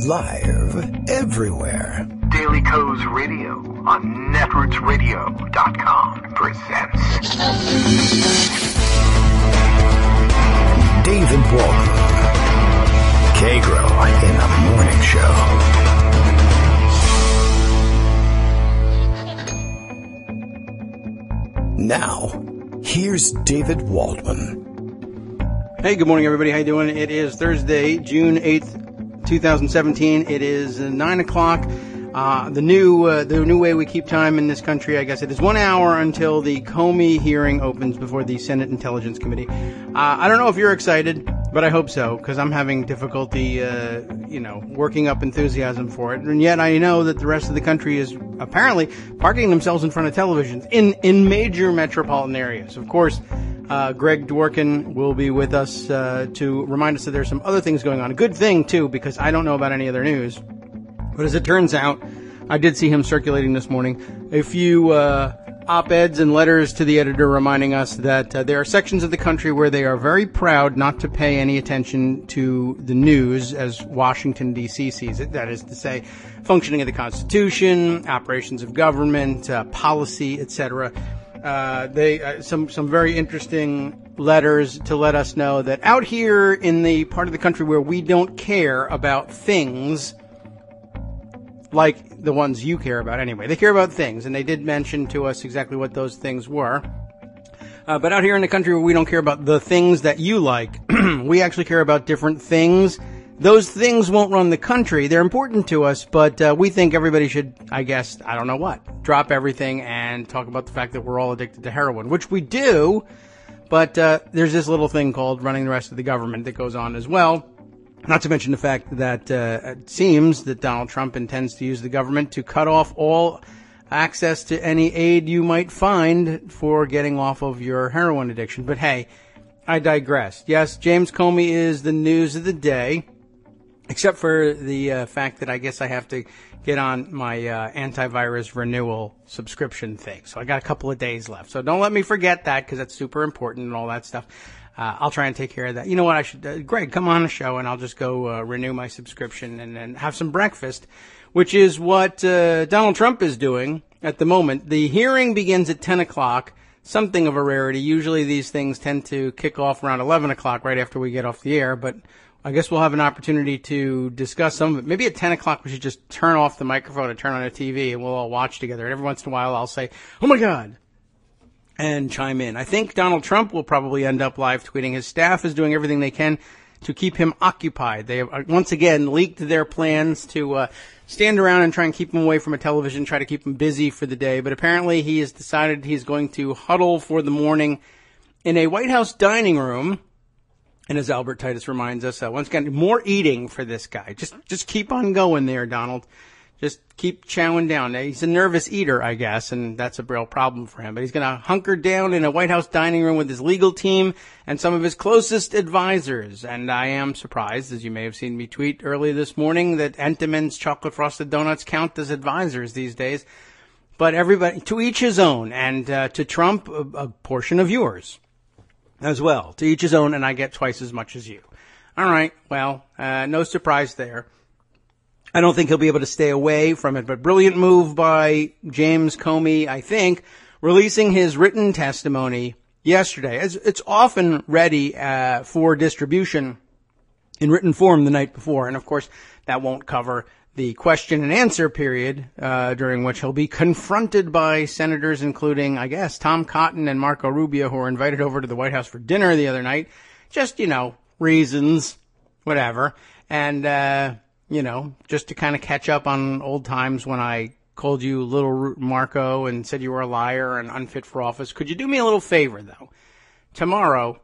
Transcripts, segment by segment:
Live everywhere. Daily Co's Radio on netrootsradio.com presents David Walton. Kagro in the Morning Show. Now, here's David Waldman. Hey, good morning, everybody. How you doing? It is Thursday, June 8th, 2017. It is 9 o'clock. The new way we keep time in this country, I guess it is 1 hour until the Comey hearing opens before the Senate Intelligence Committee. I don't know if you're excited, but I hope so, because I'm having difficulty, working up enthusiasm for it. And yet I know that the rest of the country is apparently parking themselves in front of televisions in major metropolitan areas. Of course, Greg Dworkin will be with us to remind us that there's some other things going on. A good thing, too, because I don't know about any other news. But as it turns out, I did see him circulating this morning a few op-eds and letters to the editor reminding us that there are sections of the country where they are very proud not to pay any attention to the news as Washington, D.C. sees it. That is to say, functioning of the Constitution, operations of government, policy, etc. Some very interesting letters to let us know that out here in the part of the country where we don't care about things like the ones you care about anyway. They care about things, and they did mention to us exactly what those things were. But out here in the country where we don't care about the things that you like, we actually care about different things. Those things won't run the country. They're important to us, but we think everybody should, I guess, I don't know what, drop everything and talk about the fact that we're all addicted to heroin, which we do, but there's this little thing called running the rest of the government that goes on as well. Not to mention the fact that it seems that Donald Trump intends to use the government to cut off all access to any aid you might find for getting off of your heroin addiction. But hey, I digress. Yes, James Comey is the news of the day, except for the fact that I guess I have to get on my antivirus renewal subscription thing. So I got a couple of days left. So don't let me forget that, because that's super important and all that stuff. I'll try and take care of that. You know what? I should, Greg, come on the show and I'll just go renew my subscription and then have some breakfast, which is what Donald Trump is doing at the moment. The hearing begins at 10 o'clock, something of a rarity. Usually these things tend to kick off around 11 o'clock right after we get off the air, but I guess we'll have an opportunity to discuss some of it. Maybe at 10 o'clock we should just turn off the microphone and turn on the TV and we'll all watch together. And every once in a while I'll say, "Oh my God," and chime in. I think Donald Trump will probably end up live tweeting. His staff is doing everything they can to keep him occupied. They have once again leaked their plans to stand around and try and keep him away from a television, try to keep him busy for the day. But apparently he has decided he's going to huddle for the morning in a White House dining room. And as Albert Titus reminds us, once again, more eating for this guy. Just keep on going there, Donald. Just keep chowing down. He's a nervous eater, I guess, and that's a real problem for him. But he's going to hunker down in a White House dining room with his legal team and some of his closest advisors. And I am surprised, as you may have seen me tweet early this morning, that Entenmann's chocolate frosted donuts count as advisors these days. But everybody, to each his own, and to Trump, a portion of yours as well. To each his own, and I get twice as much as you. All right, well, no surprise there. I don't think he'll be able to stay away from it, but brilliant move by James Comey, I think, releasing his written testimony yesterday. It's often ready for distribution in written form the night before, and of course that won't cover the question and answer period during which he'll be confronted by senators including, I guess, Tom Cotton and Marco Rubio, who were invited over to the White House for dinner the other night. Just, reasons, whatever. And just to kind of catch up on old times when I called you Little Marco and said you were a liar and unfit for office. Could you do me a little favor, though? Tomorrow,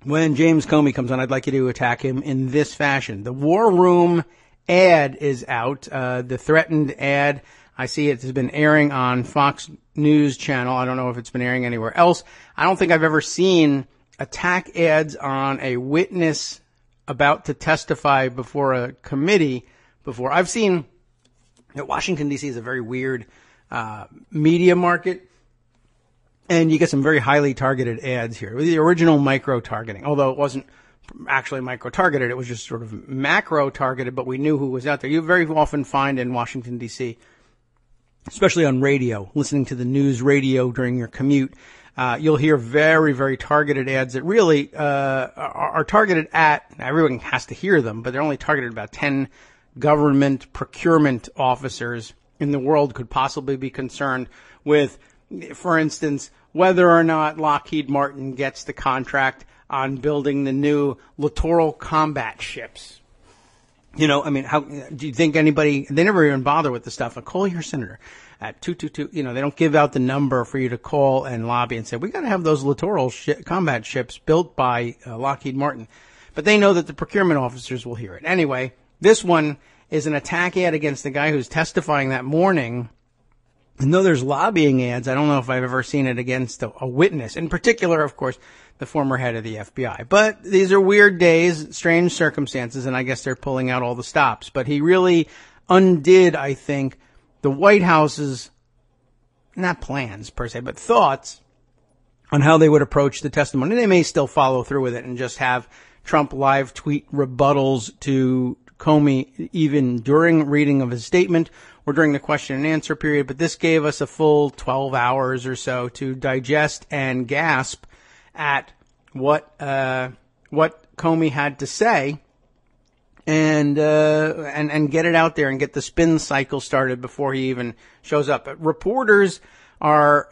when James Comey comes on, I'd like you to attack him in this fashion. The War Room ad is out, the threatened ad. I see it has been airing on Fox News Channel. I don't know if it's been airing anywhere else. I don't think I've ever seen attack ads on a witness about to testify before a committee before. I've seen that Washington, D.C. is a very weird media market, and you get some very highly targeted ads here. The original micro-targeting, although it wasn't actually micro-targeted. It was just sort of macro-targeted, but we knew who was out there. You very often find in Washington, D.C., especially on radio, listening to the news radio during your commute, you'll hear very, very targeted ads that really are targeted at, everyone has to hear them, but they're only targeted at about 10 government procurement officers in the world could possibly be concerned with, for instance, whether or not Lockheed Martin gets the contract on building the new littoral combat ships. You know, I mean, how do you think anybody, they never even bother with the stuff. Call your senator at 222, you know, they don't give out the number for you to call and lobby and say, we got to have those littoral combat ships built by Lockheed Martin. But they know that the procurement officers will hear it. Anyway, this one is an attack ad against the guy who's testifying that morning. And though there's lobbying ads, I don't know if I've ever seen it against a witness. In particular, of course, the former head of the FBI. But these are weird days, strange circumstances, and I guess they're pulling out all the stops. But he really undid, I think, the White House's, not plans per se, but thoughts on how they would approach the testimony. They may still follow through with it and just have Trump live tweet rebuttals to Comey even during reading of his statement or during the question and answer period. But this gave us a full 12 hours or so to digest and gasp at what Comey had to say and get it out there and get the spin cycle started before he even shows up. Reporters are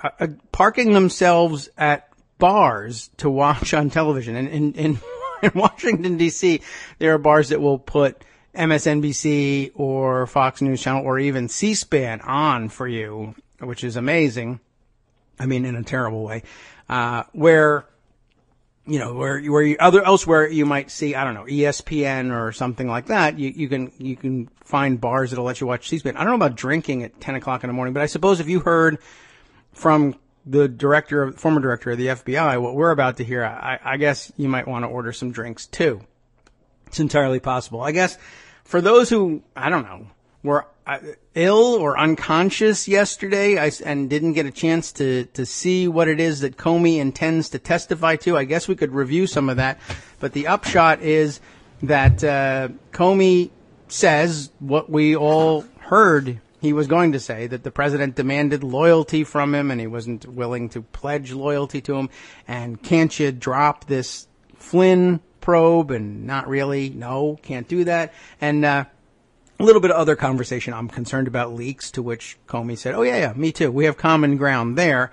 parking themselves at bars to watch on television. And in Washington, D.C., there are bars that will put MSNBC or Fox News Channel or even C-SPAN on for you, which is amazing. I mean, in a terrible way. Where elsewhere you might see, I don't know, ESPN or something like that. You can find bars that'll let you watch C-SPAN. I don't know about drinking at 10 o'clock in the morning, but I suppose if you heard from the former director of the FBI, what we're about to hear, I guess you might want to order some drinks too. It's entirely possible. I guess for those who, I don't know, were ill or unconscious yesterday and didn't get a chance to see what it is that Comey intends to testify to, I guess we could review some of that. But the upshot is that Comey says what we all heard he was going to say, that the president demanded loyalty from him and he wasn't willing to pledge loyalty to him. And can't you drop this Flynn probe? And not really. No, can't do that. And a little bit of other conversation. I'm concerned about leaks, to which Comey said, oh, yeah, me too. We have common ground there.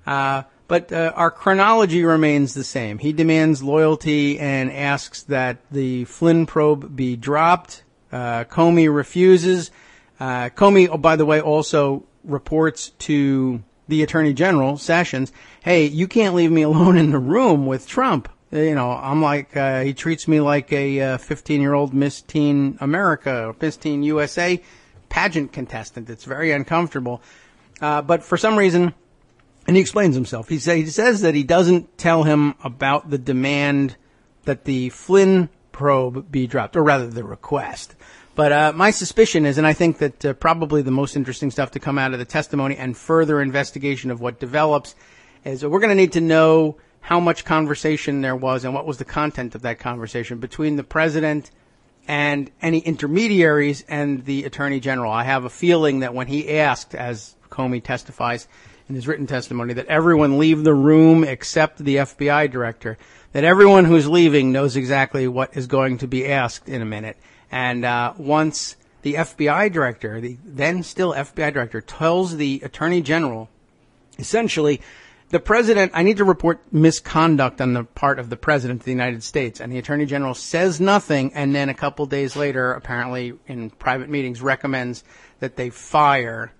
But our chronology remains the same. He demands loyalty and asks that the Flynn probe be dropped. Comey refuses. Comey, oh, by the way, also reports to the Attorney General, Sessions, hey, you can't leave me alone in the room with Trump. You know, I'm like, he treats me like a 15-year-old Miss Teen America or Miss Teen USA pageant contestant. It's very uncomfortable. But for some reason, and he explains himself, he says that he doesn't tell him about the demand that the Flynn probe be dropped, or rather the request. But my suspicion is, and I think that probably the most interesting stuff to come out of the testimony and further investigation of what develops is we're going to need to know how much conversation there was and what was the content of that conversation between the president and any intermediaries and the attorney general. I have a feeling that when he asked, as Comey testifies in his written testimony, that everyone leave the room except the FBI director, that everyone who's leaving knows exactly what is going to be asked in a minute. And once the FBI director, the then still FBI director, tells the attorney general, essentially, the president, I need to report misconduct on the part of the president of the United States. And the attorney general says nothing, and then a couple days later, apparently in private meetings, recommends that they fire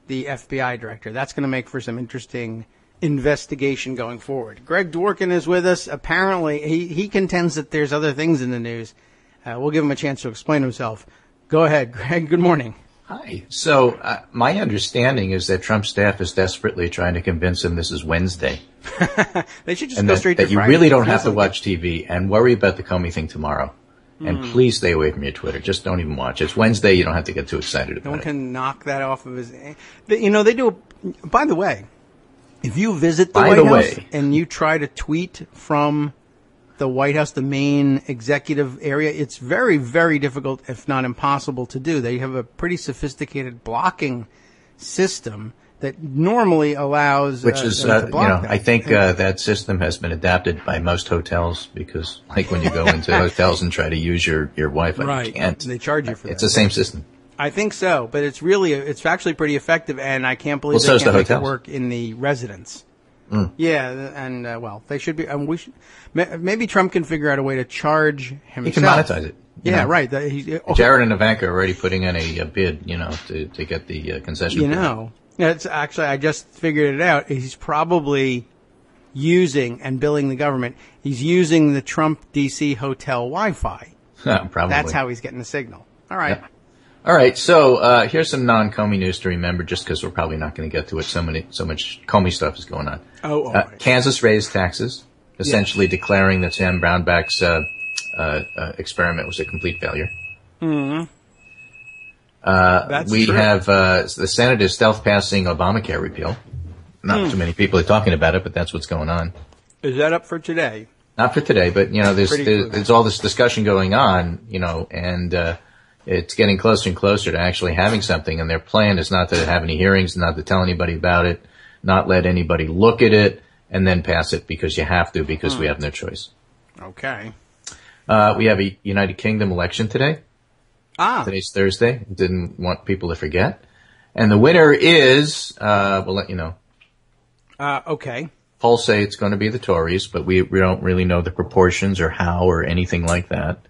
the FBI director. That's going to make for some interesting investigation going forward. Greg Dworkin is with us. Apparently, he contends that there's other things in the news. We'll give him a chance to explain himself. Go ahead, Greg. Good morning. Hi. So my understanding is that Trump's staff is desperately trying to convince him this is Wednesday. They should just go straight to Friday. That you really don't have to watch TV and worry about the Comey thing tomorrow. And please stay away from your Twitter. Just don't even watch. It's Wednesday. You don't have to get too excited about it. No one can knock that off of his... You know, they do... By the way, if you visit the White House and you try to tweet from the White House, the main executive area, it's very, very difficult, if not impossible, to do. They have a pretty sophisticated blocking system that normally allows which is, them to block that. I think that system has been adapted by most hotels because, like, when you go into hotels and try to use your Wi-Fi, right. you can't. They charge you for that. It's the same system. I think so, but it's actually pretty effective, and I can't believe Well, they so can't is make the it hotels. work in the residence. Mm. Yeah, and they should be. Maybe Trump can figure out a way to charge himself. He can monetize it. Yeah, right. Jared and Ivanka are already putting in a bid, to get the concession. It's actually, I just figured it out. He's probably using and billing the government. He's using the Trump DC hotel Wi-Fi. Probably. That's how he's getting the signal. All right. Yep. All right. So here's some non-Comey news to remember, just because we're probably not going to get to it. So much Comey stuff is going on. Oh, all right. Kansas raised taxes, essentially declaring that Sam Brownback's experiment was a complete failure. Mm-hmm. We true. have the Senate is stealth passing Obamacare repeal. Not too many people are talking about it, but that's what's going on. Is that up for today? Not for today, but there's all this discussion going on, and it's getting closer and closer to actually having something. And their plan is not to have any hearings, not to tell anybody about it, not let anybody look at it, and then pass it because you have to, because we have no choice. Okay. We have a United Kingdom election today. Today's Thursday. Didn't want people to forget. And the winner is, we'll let you know. Okay. Polls say it's going to be the Tories, but we don't really know the proportions or how or anything like that.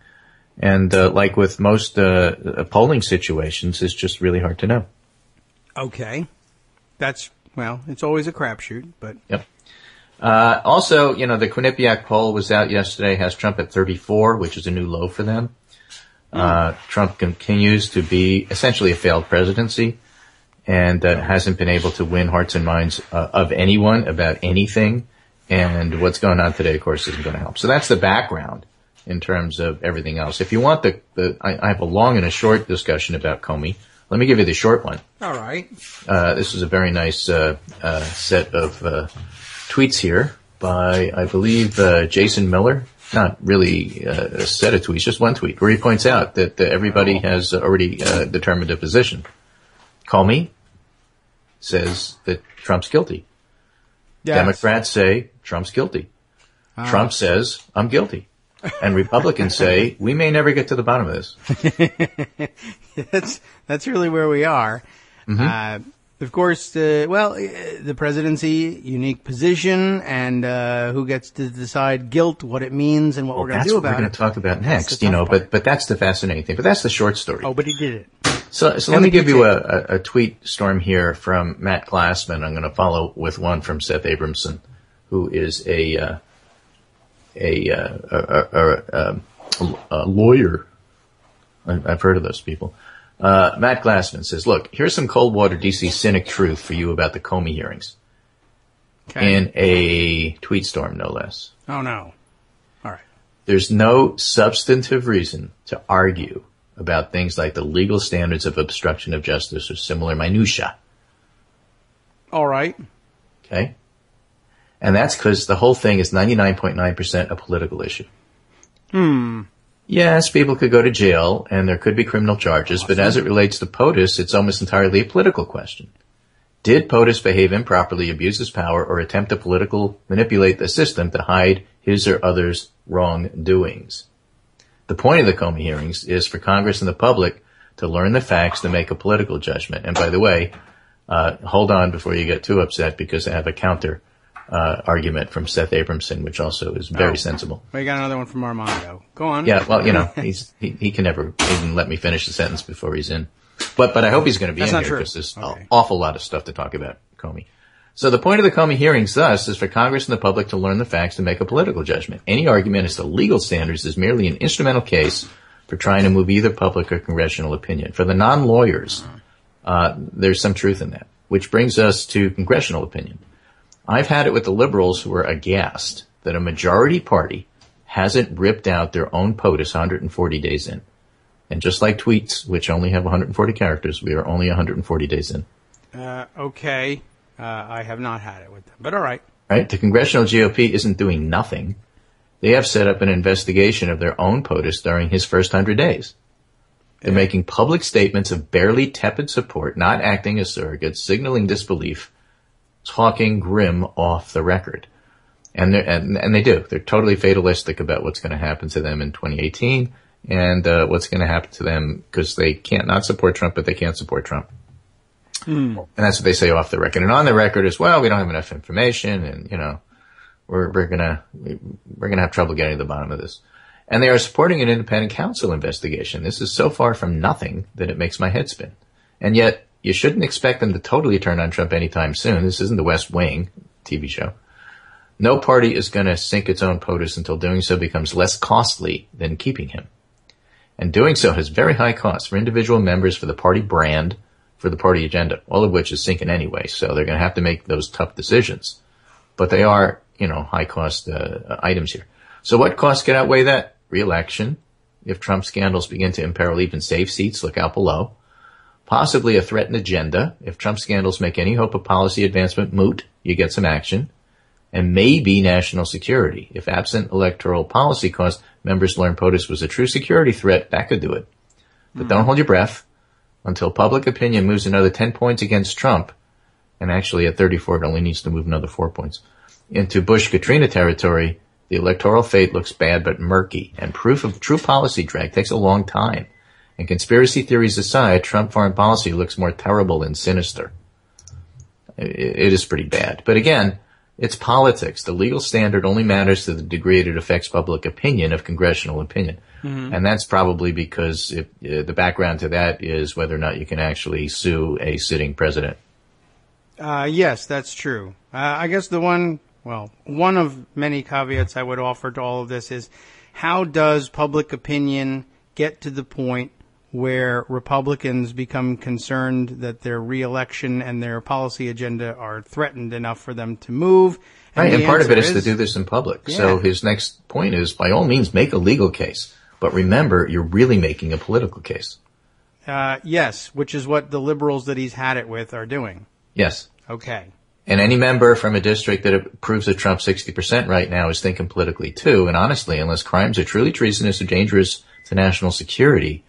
And like with most polling situations, it's just really hard to know. Okay. It's always a crapshoot, but... Yep. Also, the Quinnipiac poll was out yesterday, has Trump at 34, which is a new low for them. Trump continues to be essentially a failed presidency and hasn't been able to win hearts and minds of anyone about anything. And what's going on today, of course, isn't going to help. So that's the background in terms of everything else. If you want I have a long and a short discussion about Comey. Let me give you the short one. All right. This is a very nice set of tweets here by, I believe, Jason Miller. Not really a set of tweets, just one tweet, where he points out that everybody has already determined a position. Comey says that Trump's guilty. Yes. Democrats say Trump's guilty. Trump says, I'm guilty. And Republicans say, we may never get to the bottom of this. That's really where we are. Mm-hmm. Of course, the presidency, unique position, and who gets to decide guilt, what it means, and what we're going to do about it. That's what we're going to talk about next, part. but that's the fascinating thing. But that's the short story. Oh, but he did it. So let me give you a tweet storm here from Matt Glassman. I'm going to follow with one from Seth Abramson, who is a lawyer. I've heard of those people. Matt Glassman says, look, here's some cold water DC cynic truth for you about the Comey hearings. Okay. In a tweet storm, no less. Oh, no. All right. There's no substantive reason to argue about things like the legal standards of obstruction of justice or similar minutia. All right. Okay? And that's because the whole thing is 99.9% a political issue. Yes, people could go to jail and there could be criminal charges, but as it relates to POTUS, it's almost entirely a political question. Did POTUS behave improperly, abuse his power, or attempt to manipulate the system to hide his or others' wrongdoings? The point of the Comey hearings is for Congress and the public to learn the facts to make a political judgment. And by the way, hold on before you get too upset because I have a counter argument from Seth Abramson, which also is very sensible. We got another one from Armando. Go on. Yeah, well, he can never even let me finish the sentence before he's in. But I hope he's going to be That's in not here true. because there's Okay. an awful lot of stuff to talk about Comey. So the point of the Comey hearings, thus, is for Congress and the public to learn the facts to make a political judgment. Any argument as to legal standards is merely an instrumental case for trying to move either public or congressional opinion. For the non-lawyers, there's some truth in that, which brings us to congressional opinion. I've had it with the liberals who are aghast that a majority party hasn't ripped out their own POTUS 140 days in. And just like tweets, which only have 140 characters, we are only 140 days in. Okay. I have not had it with them, but all right. Right? The congressional GOP isn't doing nothing. They have set up an investigation of their own POTUS during his first 100 days. They're making public statements of barely tepid support, not acting as surrogates, signaling disbelief, talking grim off the record. And they do. They're totally fatalistic about what's going to happen to them in 2018 and what's going to happen to them because they can't not support Trump, but they can't support Trump. And that's what they say off the record. And on the record as well, we don't have enough information and, you know, we're gonna have trouble getting to the bottom of this. And they are supporting an independent counsel investigation. This is so far from nothing that it makes my head spin. And yet, you shouldn't expect them to totally turn on Trump anytime soon. This isn't the West Wing TV show. No party is going to sink its own POTUS until doing so becomes less costly than keeping him. And doing so has very high costs for individual members, for the party brand, for the party agenda, all of which is sinking anyway. So they're going to have to make those tough decisions. But they are, you know, high cost items here. So what costs could outweigh that? Re-election. If Trump scandals begin to imperil even safe seats, look out below. Possibly a threatened agenda. If Trump scandals make any hope of policy advancement moot, you get some action. And maybe national security. If absent electoral policy cost, members learn POTUS was a true security threat, that could do it. But don't hold your breath until public opinion moves another 10 points against Trump. And actually at 34, it only needs to move another 4 points. Into Bush-Katrina territory, the electoral fate looks bad but murky. And proof of true policy drag takes a long time. And conspiracy theories aside, Trump foreign policy looks more terrible and sinister. It is pretty bad. But again, it's politics. The legal standard only matters to the degree it affects public opinion of congressional opinion. And that's probably because the background to that is whether or not you can actually sue a sitting president. Yes, that's true. I guess one of many caveats I would offer to all of this is how does public opinion get to the point where Republicans become concerned that their re-election and their policy agenda are threatened enough for them to move. And part of it is to do this in public. Yeah. So his next point is, by all means, make a legal case. But remember, you're really making a political case. Yes, which is what the liberals that he's had it with are doing. Yes. Okay. And any member from a district that approves of Trump 60% right now is thinking politically too. And honestly, unless crimes are truly treasonous or dangerous to national security,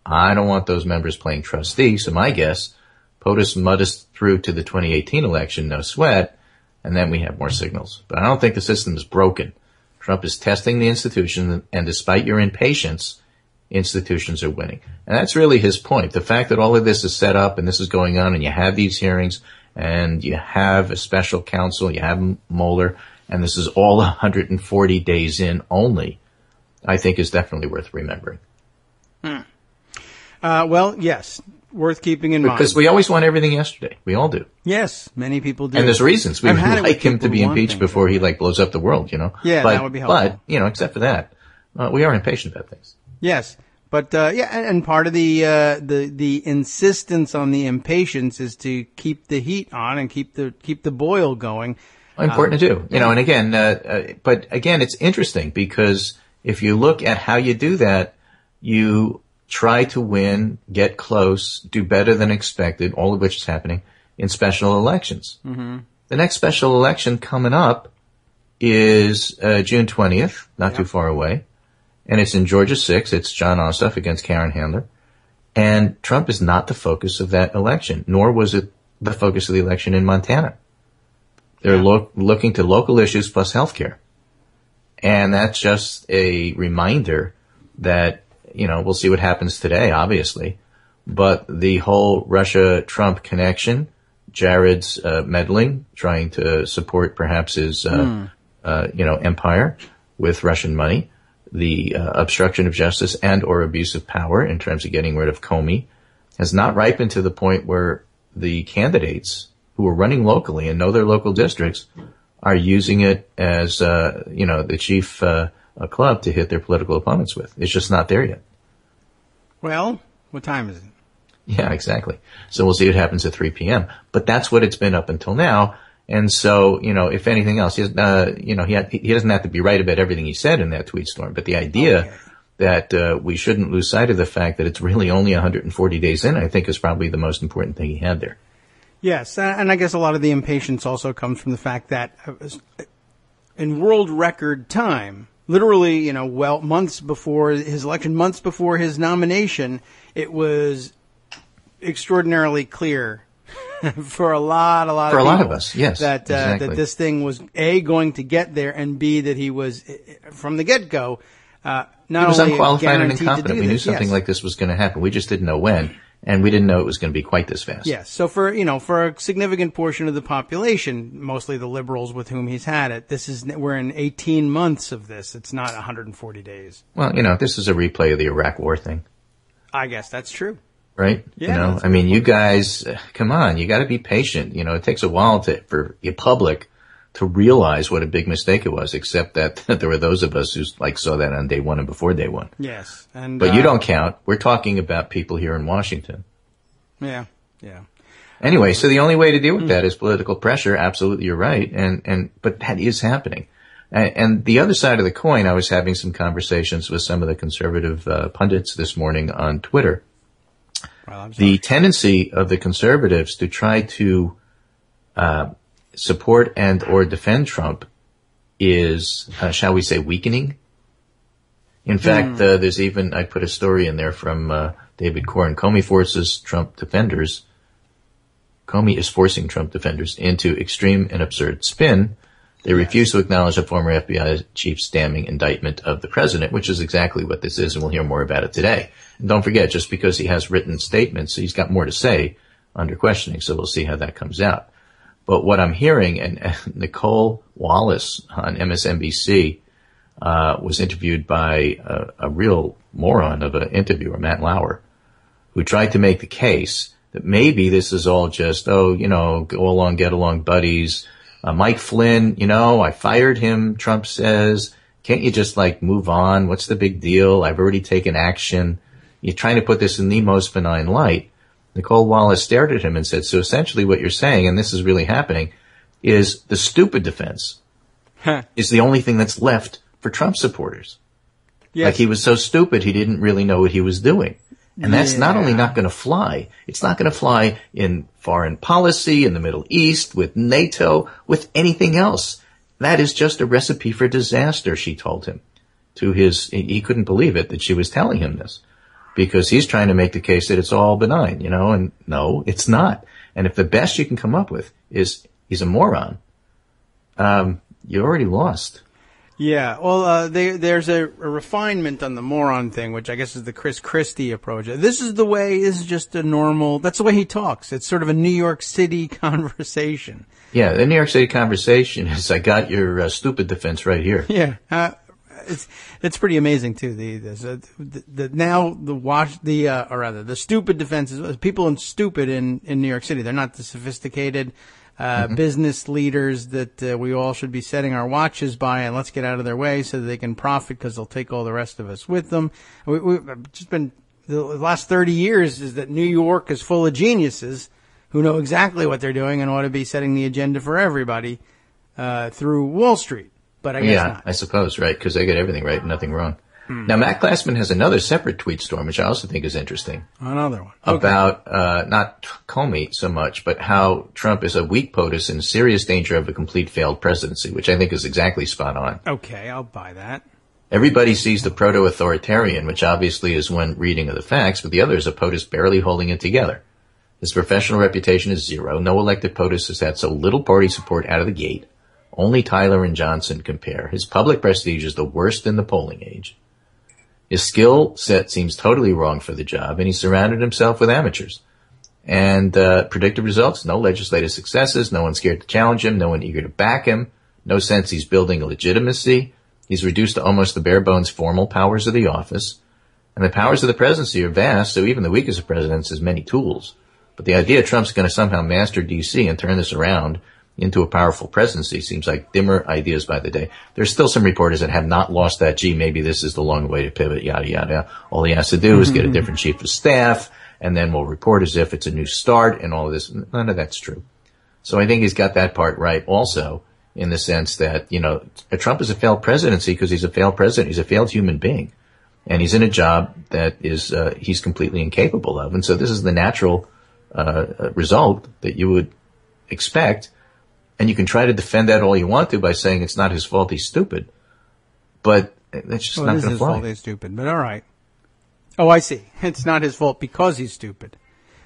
I don't want those members playing trustee. So my guess, POTUS mudders through to the 2018 election, no sweat, and then we have more signals. But I don't think the system is broken. Trump is testing the institution, and despite your impatience, institutions are winning. And that's really his point. The fact that all of this is set up and this is going on and you have these hearings and you have a special counsel, you have Mueller, and this is all 140 days in only, I think is definitely worth remembering. Well, yes, worth keeping in mind. Because we always want everything yesterday. We all do. Yes, many people do. And there's reasons. We would like him to be impeached before he blows up the world, you know. Yeah, that would be helpful. But, you know, except for that, we are impatient about things. Yes. But, and part of the insistence on the impatience is to keep the heat on and keep the boil going. Important to do, you know, and again, but again, it's interesting because if you look at how you do that, you try to win, get close, do better than expected, all of which is happening in special elections. Mm-hmm. The next special election coming up is June 20th, not too far away. And it's in Georgia 6. It's John Ossoff against Karen Handler. And Trump is not the focus of that election, nor was it the focus of the election in Montana. They're looking to local issues plus healthcare. And that's just a reminder that, you know, we'll see what happens today, obviously. But the whole Russia-Trump connection, Jared's meddling, trying to support perhaps his, empire with Russian money, the obstruction of justice and or abuse of power in terms of getting rid of Comey, has not ripened to the point where the candidates who are running locally and know their local districts are using it as, the chief club to hit their political opponents with. It's just not there yet. Well, what time is it? Yeah, exactly. So we'll see what happens at 3 p.m. But that's what it's been up until now. And so, you know, if anything else, he doesn't have to be right about everything he said in that tweet storm. But the idea that we shouldn't lose sight of the fact that it's really only 140 days in, I think is probably the most important thing he had there. Yes, and I guess a lot of the impatience also comes from the fact that in world record time, literally, months before his election, months before his nomination, it was extraordinarily clear for a lot of For a people lot of us, yes. that Exactly. that this thing was A, going to get there, and B, that he was, from the get-go, not He was only unqualified and guaranteed to incompetent. do We knew this, something yes. like this was going to happen. We just didn't know when, and we didn't know it was going to be quite this fast. Yes. So for a significant portion of the population, mostly the liberals with whom he's had it, we're in 18 months of this. It's not 140 days. Well, this is a replay of the Iraq War thing. I guess that's true. Right? Yeah, I mean, you guys, come on, you got to be patient. It takes a while for the public to realize what a big mistake it was, except that there were those of us who saw that on day one and before day one. Yes. But you don't count. We're talking about people here in Washington. Yeah. Anyway, so the only way to deal with that is political pressure. Absolutely, you're right. But that is happening. And the other side of the coin, I was having some conversations with some of the conservative pundits this morning on Twitter. Well, the tendency of the conservatives to try to support and or defend Trump is, shall we say, weakening. In fact, there's even, I put a story in there from David Corn. Comey is forcing Trump defenders into extreme and absurd spin. They refuse to acknowledge a former FBI chief's damning indictment of the president, which is exactly what this is, and we'll hear more about it today. And don't forget, just because he has written statements, he's got more to say under questioning, so we'll see how that comes out. But what I'm hearing, and Nicole Wallace on MSNBC was interviewed by a real moron of an interviewer, Matt Lauer, who tried to make the case that maybe this is all just, go along, get along buddies. Mike Flynn, I fired him, Trump says. Can't you just move on? What's the big deal? I've already taken action. You're trying to put this in the most benign light. Nicole Wallace stared at him and said, so essentially what you're saying, and this is really happening, is the stupid defense is the only thing that's left for Trump supporters. Yes. He was so stupid he didn't really know what he was doing. And that's not only not going to fly, it's not going to fly in foreign policy, in the Middle East, with NATO, with anything else. That is just a recipe for disaster, she told him. He couldn't believe it that she was telling him this, because he's trying to make the case that it's all benign, and no, it's not. And if the best you can come up with is he's a moron, you already lost. Yeah, well, there's a refinement on the moron thing, which I guess is the Chris Christie approach. This is just a normal, that's the way he talks. It's sort of a New York City conversation. Yeah, the New York City conversation is, I got your stupid defense right here. Yeah, it's pretty amazing too. The stupid defenses, people in stupid in New York City, they're not the sophisticated business leaders that we all should be setting our watches by, and let's get out of their way so that they can profit because they'll take all the rest of us with them. We've just been, the last 30 years is that New York is full of geniuses who know exactly what they're doing and ought to be setting the agenda for everybody through Wall Street. But I guess not. I suppose, right, because they get everything right and nothing wrong. Now, Matt Glassman has another separate tweet storm, which I also think is interesting. Another one. Okay. About, not Comey so much, but how Trump is a weak POTUS in serious danger of a complete failed presidency, which I think is exactly spot on. Okay, I'll buy that. Everybody sees the proto-authoritarian, which obviously is one reading of the facts, but the other is a POTUS barely holding it together. His professional reputation is zero. No elected POTUS has had so little party support out of the gate. Only Tyler and Johnson compare. His public prestige is the worst in the polling age. His skill set seems totally wrong for the job, and he surrounded himself with amateurs. And predictive results, no legislative successes, no one scared to challenge him, no one eager to back him, no sense he's building a legitimacy. He's reduced to almost the bare-bones formal powers of the office. And the powers of the presidency are vast, so even the weakest of presidents has many tools. But the idea Trump's going to somehow master D.C. and turn this around into a powerful presidency seems like dimmer ideas by the day. There's still some reporters that have not lost that, maybe this is the long way to pivot, yada, yada. All he has to do is get a different chief of staff, and then we'll report as if it's a new start and all of this. None of that's true. So I think he's got that part right also, in the sense that, Trump is a failed presidency because he's a failed president. He's a failed human being. And he's in a job that is, he's completely incapable of. And so this is the natural, result that you would expect. And you can try to defend that all you want to by saying it's not his fault, he's stupid. but it's just not going to his fly. fault he's stupid, but all right. Oh, I see. It's not his fault because he's stupid.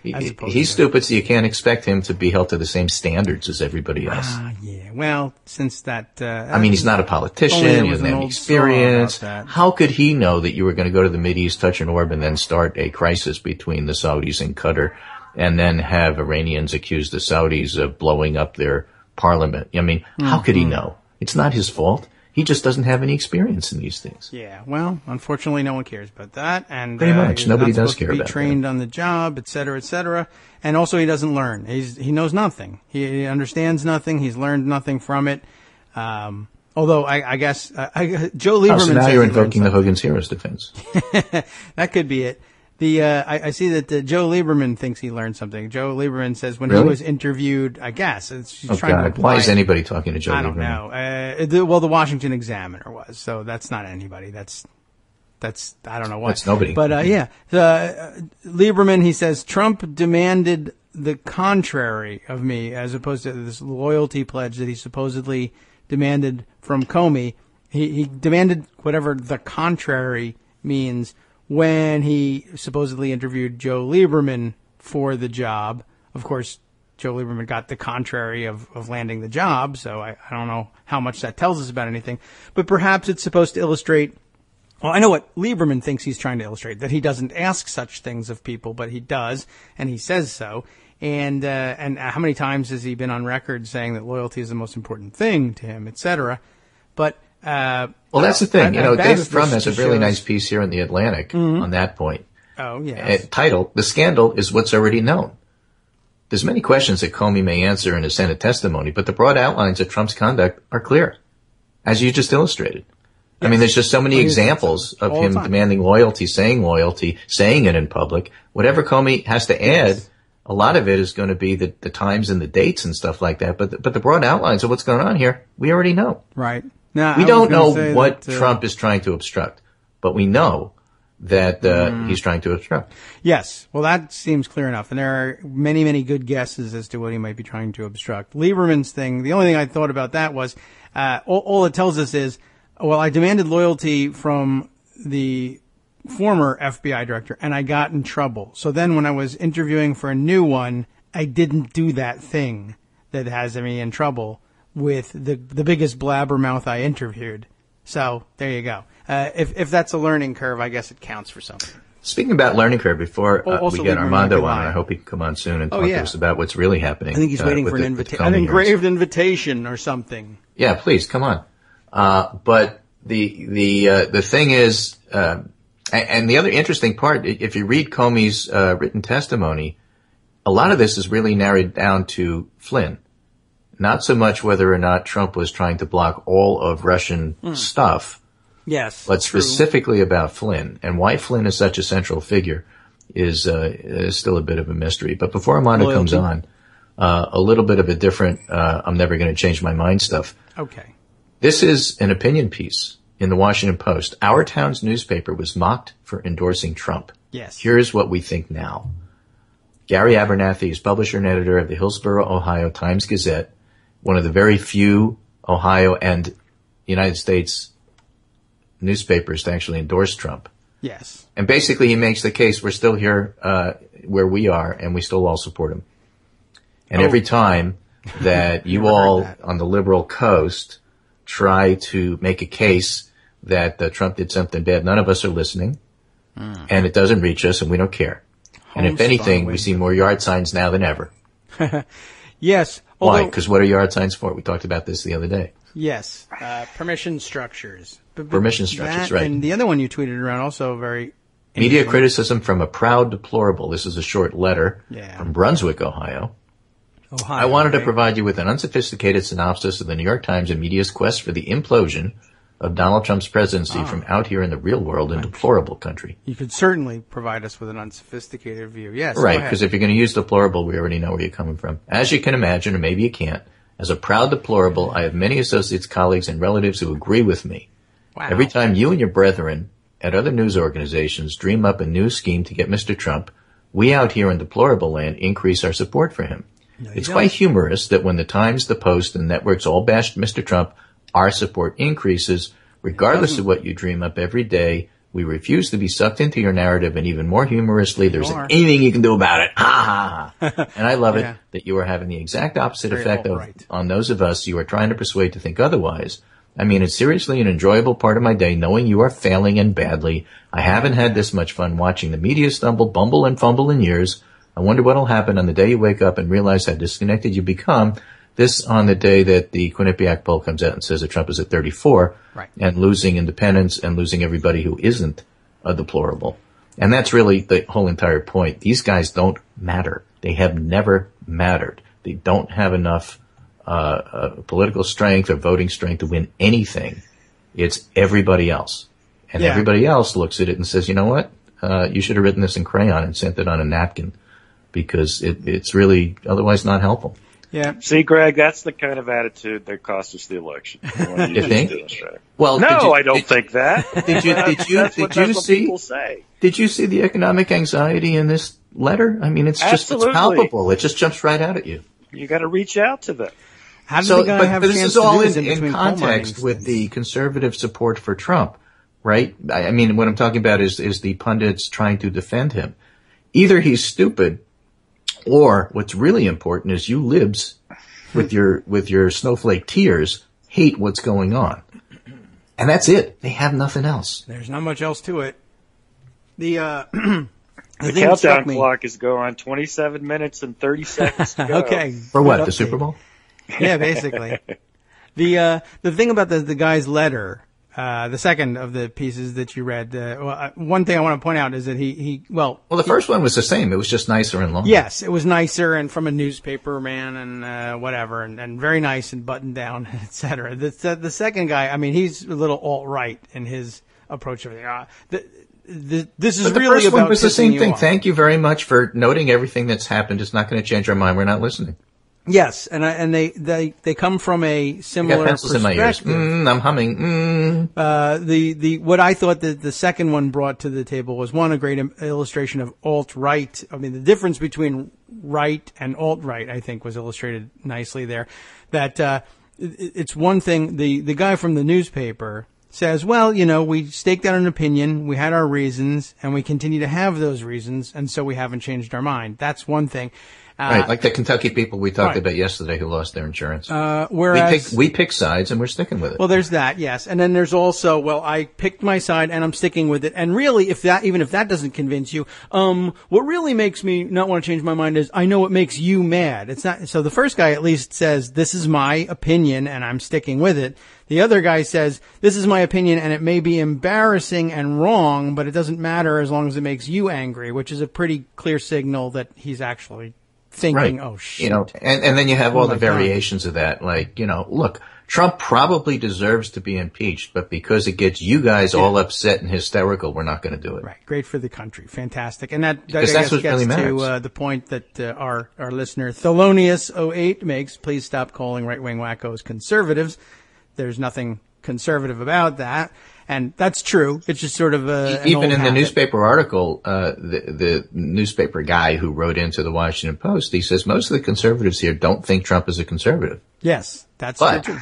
He's stupid, so you can't expect him to be held to the same standards as everybody else. Yeah. Well, since that... I mean, he's not a politician. He doesn't have any experience. How could he know that you were going to go to the Mideast, touch an orb, and then start a crisis between the Saudis and Qatar, and then have Iranians accuse the Saudis of blowing up their parliament? I mean, how could he know? It's not his fault. He just doesn't have any experience in these things. Yeah, well, unfortunately, no one cares about that, and pretty much nobody does care about that. Be trained on the job, et cetera, and also he doesn't learn. He knows nothing. He understands nothing. He's learned nothing from it. Although I guess Joe Lieberman. So now you're invoking the Hogan's Heroes defense. That could be it. I see that Joe Lieberman thinks he learned something. Joe Lieberman says when he was interviewed, I guess she's trying to apply. Why is anybody talking to Joe Lieberman? I don't know. The Washington Examiner was, so that's not anybody. That's I don't know why. That's nobody. But Lieberman, he says Trump demanded the contrary of me, as opposed to this loyalty pledge that he supposedly demanded from Comey. He demanded whatever the contrary means when he supposedly interviewed Joe Lieberman for the job. Of course, Joe Lieberman got the contrary of landing the job, so I don't know how much that tells us about anything. But perhaps it's supposed to illustrate, well, I know what Lieberman thinks he's trying to illustrate, that he doesn't ask such things of people, but he does, and he says so. And how many times has he been on record saying that loyalty is the most important thing to him, et cetera? But well, that's the thing. David Frum has a really nice piece here in the Atlantic on that point. Oh, yes. Titled, "The Scandal is What's Already Known." There's many questions that Comey may answer in his Senate testimony, but the broad outlines of Trump's conduct are clear, as you just illustrated. Yes. I mean, there's just so many examples of him demanding loyalty, saying it in public. Whatever Comey has to add, a lot of it is going to be the times and the dates and stuff like that. But the broad outlines of what's going on here, we already know. Right. Now, we don't know what Trump is trying to obstruct, but we know that he's trying to obstruct. Yes. Well, that seems clear enough. And there are many, many good guesses as to what he might be trying to obstruct. Lieberman's thing, the only thing I thought about that was, all it tells us is, well, I demanded loyalty from the former FBI director and I got in trouble. So then when I was interviewing for a new one, I didn't do that thing that has me in trouble with the biggest blabbermouth I interviewed. So there you go. If that's a learning curve, I guess it counts for something. Speaking about learning curve, before we get Armando on, I hope he can come on soon and talk to us about what's really happening. I think he's waiting for an engraved invitation or something. Yeah, please come on. But the thing is, and the other interesting part, if you read Comey's written testimony, a lot of this is really narrowed down to Flynn. Not so much whether or not Trump was trying to block all of Russian stuff. Yes. But specifically about Flynn. And why Flynn is such a central figure is still a bit of a mystery. But before Armando comes on, a little bit of a different, I'm never going to change my mind stuff. Okay. This is an opinion piece in the Washington Post. Our town's newspaper was mocked for endorsing Trump. Yes. Here's what we think now. Gary Abernathy is publisher and editor of the Hillsborough, Ohio Times-Gazette, one of the very few Ohio and United States newspapers to actually endorse Trump. Yes. And basically he makes the case we're still here where we are and we still all support him. And every time that you all on the liberal coast try to make a case that Trump did something bad, none of us are listening and it doesn't reach us and we don't care. And if anything, we see more yard signs now than ever. Yes. Why? Because what are yard signs for? We talked about this the other day. Yes. Permission structures. Permission structures, right. And the other one you tweeted around also very media criticism from a proud deplorable. This is a short letter from Brunswick, Ohio. I wanted to provide you with an unsophisticated synopsis of the New York Times and media's quest for the implosion of Donald Trump's presidency from out here in the real world in deplorable country. You could certainly provide us with an unsophisticated view. Yes. Right, because if you're going to use deplorable, we already know where you're coming from. As you can imagine, or maybe you can't, as a proud deplorable, I have many associates, colleagues, and relatives who agree with me. Wow. Every time you and your brethren at other news organizations dream up a new scheme to get Mr. Trump, we out here in deplorable land increase our support for him. No, it's quite humorous that when the Times, the Post, and networks all bashed Mr. Trump, our support increases Regardless of what you dream up every day, we refuse to be sucked into your narrative, and even more humorously, there's anything you can do about it. Ha ha ha. And I love it that you are having the exact opposite effect on those of us you are trying to persuade to think otherwise. I mean, it's seriously an enjoyable part of my day knowing you are failing and badly. I haven't had this much fun watching the media stumble, bumble, and fumble in years. I wonder what'll happen on the day you wake up and realize how disconnected you become. This on the day that the Quinnipiac poll comes out and says that Trump is at 34 and losing independents and losing everybody who isn't a deplorable. And that's really the whole entire point. These guys don't matter. They have never mattered. They don't have enough political strength or voting strength to win anything. It's everybody else. And everybody else looks at it and says, you know what? You should have written this in crayon and sent it on a napkin because it's really otherwise not helpful. Yeah. See, Greg, that's the kind of attitude that cost us the election. You think? Well, no, I don't think that. Did you see? People say. Did you see the economic anxiety in this letter? I mean, it's just it's palpable. It just jumps right out at you. You got to reach out to them. How does the guy have a chance this is to all do this in context with the conservative support for Trump, right? I mean, what I'm talking about is the pundits trying to defend him. Either he's stupid, or what's really important is you libs with your snowflake tears hate what's going on. And that's it. They have nothing else. There's not much else to it. The countdown clock is going 27 minutes and 30 seconds to go. Okay. For what? The Super Bowl? Yeah, basically. The thing about the guy's letter, the second of the pieces that you read, one thing I want to point out is that well, the first one was the same. It was just nicer and longer. Yes, it was nicer and from a newspaper man and whatever, and very nice and buttoned down, etc. The second guy, I mean, he's a little alt-right in his approach of it. This is but really the first about one was the same thing. Off. Thank you very much for noting everything that's happened. It's not going to change our mind. We're not listening. Yes, and they come from a similar pencils perspective. In my ears. I'm humming. What I thought that the second one brought to the table was a great illustration of alt-right. I mean, the difference between right and alt-right, I think, was illustrated nicely there. That it's one thing. The guy from the newspaper says, well, we staked out an opinion, we had our reasons, and we continue to have those reasons, and so we haven't changed our mind. That's one thing. Right, like the Kentucky people we talked about yesterday who lost their insurance. Whereas we pick sides and we're sticking with it. Well, there's that, yes, and then there's also, well, I picked my side and I'm sticking with it. And really, even if that doesn't convince you, what really makes me not want to change my mind is I know it makes you mad. It's not. So the first guy at least says this is my opinion and I'm sticking with it. The other guy says this is my opinion and it may be embarrassing and wrong, but it doesn't matter as long as it makes you angry, which is a pretty clear signal that he's actually thinking, oh shit. And then you have all the variations of that. Like, look, Trump probably deserves to be impeached, but because it gets you guys all upset and hysterical, we're not going to do it. Right. Great for the country. Fantastic. And that I guess gets really to the point that our listener Thelonious08 makes. Please stop calling right-wing wackos conservatives. There's nothing conservative about that. And that's true. It's just sort of even in the newspaper article, the newspaper guy who wrote into the Washington Post, he says most of the conservatives here don't think Trump is a conservative. Yes, that's true.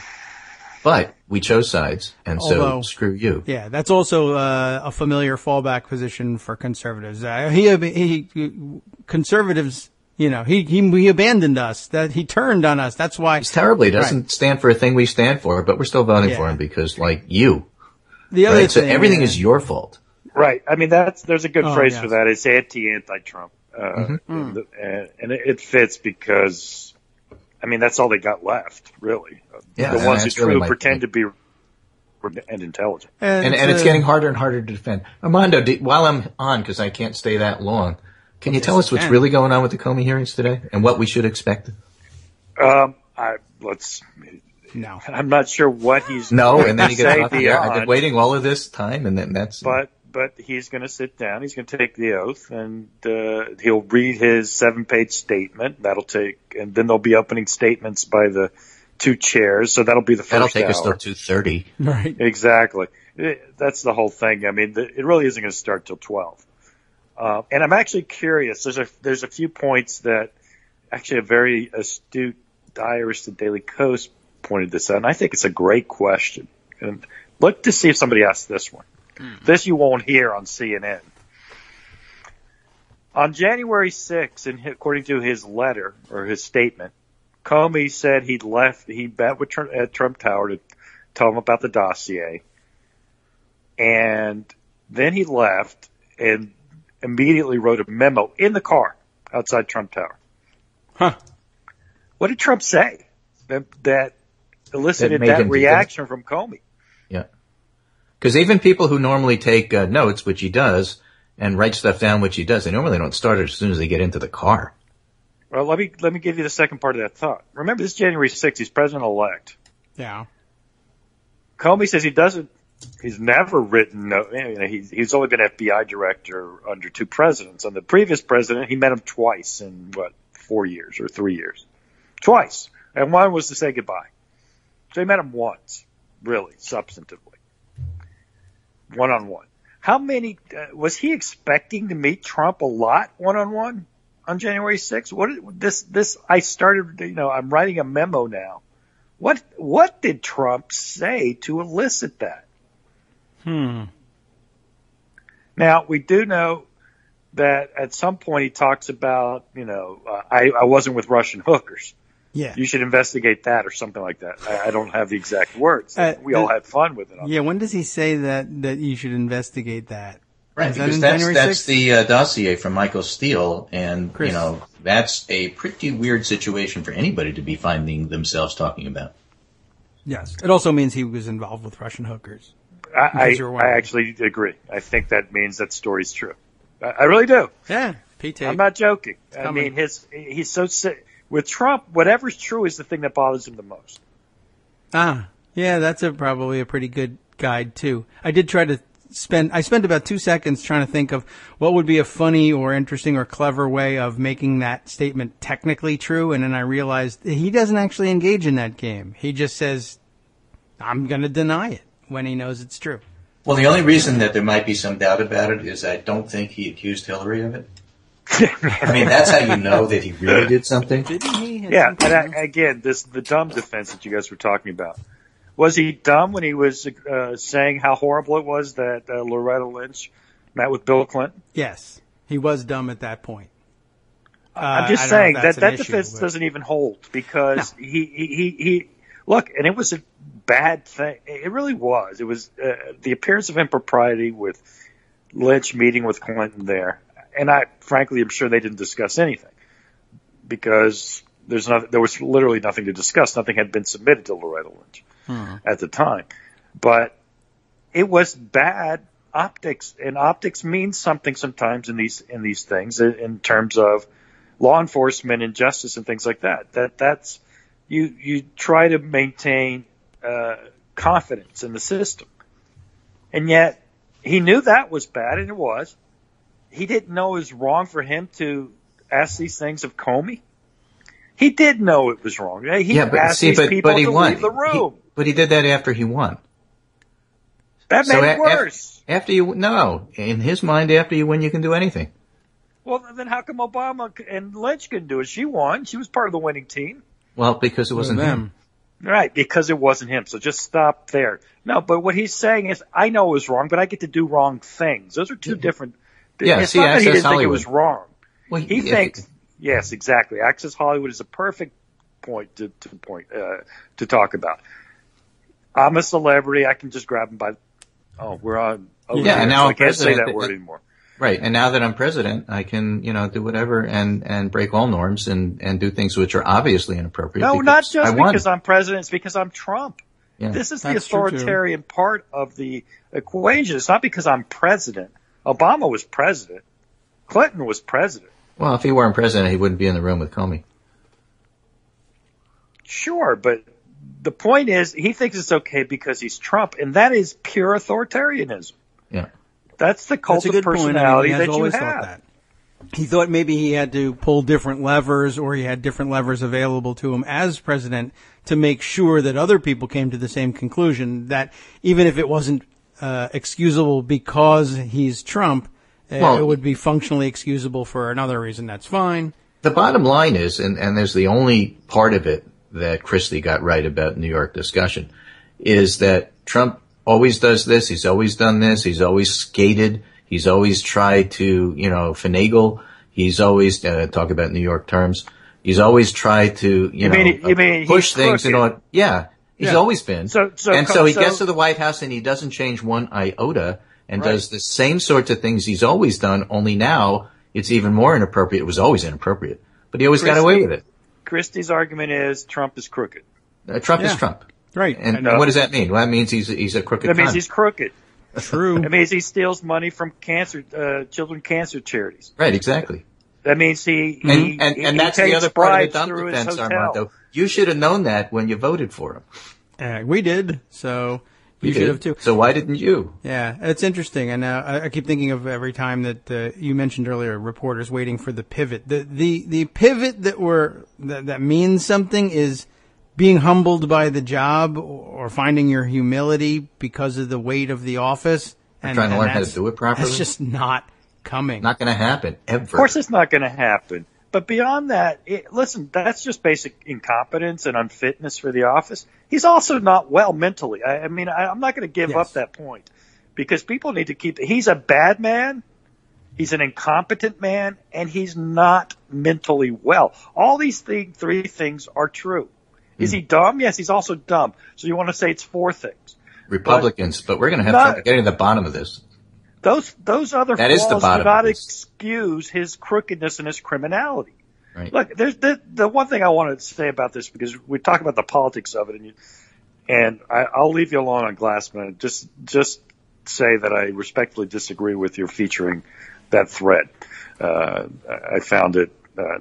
But we chose sides, and so screw you. Yeah, that's also a familiar fallback position for conservatives. Conservatives. He abandoned us. That he turned on us. That's why he's terrible. He doesn't stand for a thing we stand for, but we're still voting for him because, you. The other thing, so everything is your fault. Right. I mean, there's a good phrase for that. It's anti-Trump. And it fits because, I mean, that's all they got left, really. Yeah, the ones who truly pretend to be and intelligent. And it's getting harder and harder to defend. Armando, while I'm on, because I can't stay that long, can you tell us what's really going on with the Comey hearings today and what we should expect? No, I'm not sure what he's. No, and then he gets off the air. I've been waiting all of this time, and then that's. But he's going to sit down. He's going to take the oath, and he'll read his 7-page statement. And then there'll be opening statements by the two chairs. So that'll be the first. That'll take us till 2:30. Right. Exactly. That's the whole thing. I mean, it really isn't going to start till 12. And I'm actually curious. There's a few points that actually a very astute diarist at Daily Kos pointed this out, and I think it's a great question. And Look to see if somebody asked this one. This you won't hear on CNN. On January 6th, and according to his letter or his statement, Comey said he met with Trump at Trump Tower to tell him about the dossier. And then he left and immediately wrote a memo in the car outside Trump Tower. Huh. What did Trump say that elicited that reaction from Comey? Yeah. Because even people who normally take notes, which he does, and write stuff down, which he does, they normally don't start it as soon as they get into the car. Well, let me give you the second part of that thought. Remember, this January 6th, he's president-elect. Yeah. Comey says he's never written, he's only been FBI director under 2 presidents. On the previous president, he met him twice in, 4 years or 3 years? Twice. And one was to say goodbye. So he met him once, really, substantively. One-on-one. How many, was he expecting to meet Trump a lot one-on-one on January 6th? I started, I'm writing a memo now. What did Trump say to elicit that? Now, we do know that at some point he talks about, I wasn't with Russian hookers. Yeah. You should investigate that or something like that. I don't have the exact words. We all had fun with it. Yeah, when does he say that you should investigate that? Right, because that's the dossier from Michael Steele, and, that's a pretty weird situation for anybody to be finding themselves talking about. Yes. It also means he was involved with Russian hookers. I actually agree. I think that means that story's true. I really do. Yeah, P-tape. I'm not joking. I mean, he's so sick. With Trump, whatever's true is the thing that bothers him the most. Yeah, that's probably a pretty good guide too. I spent about 2 seconds trying to think of what would be a funny or interesting or clever way of making that statement technically true, and then I realized he doesn't actually engage in that game. He just says, I'm going to deny it when he knows it's true. Well, the only reason that there might be some doubt about it is I don't think he accused Hillary of it. I mean, that's how you know that he really did something. Didn't he? Yeah, and again, the dumb defense that you guys were talking about. Was he dumb when he was saying how horrible it was that Loretta Lynch met with Bill Clinton? Yes, he was dumb at that point. I'm just saying that defense doesn't even hold because he look, and it was a bad thing. It really was. It was the appearance of impropriety with Lynch meeting with Clinton there. And frankly, I'm sure they didn't discuss anything because there was literally nothing to discuss. Nothing had been submitted to Loretta Lynch at the time. But it was bad optics, and optics means something sometimes in these things in terms of law enforcement and justice and things like that. That's you try to maintain confidence in the system, and yet he knew that was bad, and it was. He didn't know it was wrong for him to ask these things of Comey. He did know it was wrong. He asked these people to leave the room. But he did that after he won. That made it worse. In his mind, after you win, you can do anything. Well, then how come Obama and Lynch couldn't do it? She won. She was part of the winning team. Well, because it wasn't him. Right, because it wasn't him. So just stop there. No, but what he's saying is, I know it was wrong, but I get to do wrong things. Those are two different. Yeah, it's not that he didn't Hollywood. think it was wrong. Well, he thinks, yes, exactly. Access Hollywood is a perfect point to talk about. I'm a celebrity. I can just grab him by. Oh, we're on. And now so I can't say that word anymore. Right, and now that I'm president, I can, do whatever and break all norms and do things which are obviously inappropriate. No, not just because I'm president. It's because I'm Trump. Yeah, this is the authoritarian part of the equation. It's not because I'm president. Obama was president. Clinton was president. Well, if he weren't president, he wouldn't be in the room with Comey. Sure, but the point is he thinks it's okay because he's Trump, and that is pure authoritarianism. Yeah. That's the cult of personality that you have. He thought maybe he had to pull different levers or he had different levers available to him as president to make sure that other people came to the same conclusion, that even if it wasn't excusable because he's Trump, it would be functionally excusable for another reason. That's fine. The bottom line is, and there's the only part of it that Christie got right about New York discussion, is that Trump always does this. He's always done this. He's always skated. He's always tried to, finagle. He's always, talk about New York terms. He's always tried to, push things and all. Yeah. He's always been. So he gets to the White House and he doesn't change one iota and does the same sorts of things he's always done, only now it's even more inappropriate. It was always inappropriate, but he always got away with it. Christie's argument is Trump is crooked. Trump is Trump. Right. And what does that mean? Well, that means he's a crooked That means he's crooked. True. That means he steals money from children cancer charities. Right, exactly. That means he that's the other part of the dump defense, Armando. You should have known that when you voted for him. We did, so you should have too. So why didn't you? Yeah, it's interesting, and I keep thinking of every time that you mentioned earlier, reporters waiting for the pivot. The pivot that means something is being humbled by the job or finding your humility because of the weight of the office. And trying to learn how to do it properly. That's just not coming. Not going to happen ever. Of course, it's not going to happen. But beyond that, listen, that's just basic incompetence and unfitness for the office. He's also not well mentally. I'm not going to give up that point because people need to keep. He's a bad man. He's an incompetent man, and he's not mentally well. All these three things are true. Is he dumb? Yes, he's also dumb. So you want to say it's four things. Republicans, but we're going to have trouble getting to the bottom of this. Those other flaws do not excuse his crookedness and his criminality. Right. Look, there's the one thing I wanted to say about this, because we talk about the politics of it, and I'll leave you alone on Glassman. Just say that I respectfully disagree with your featuring that thread. I found it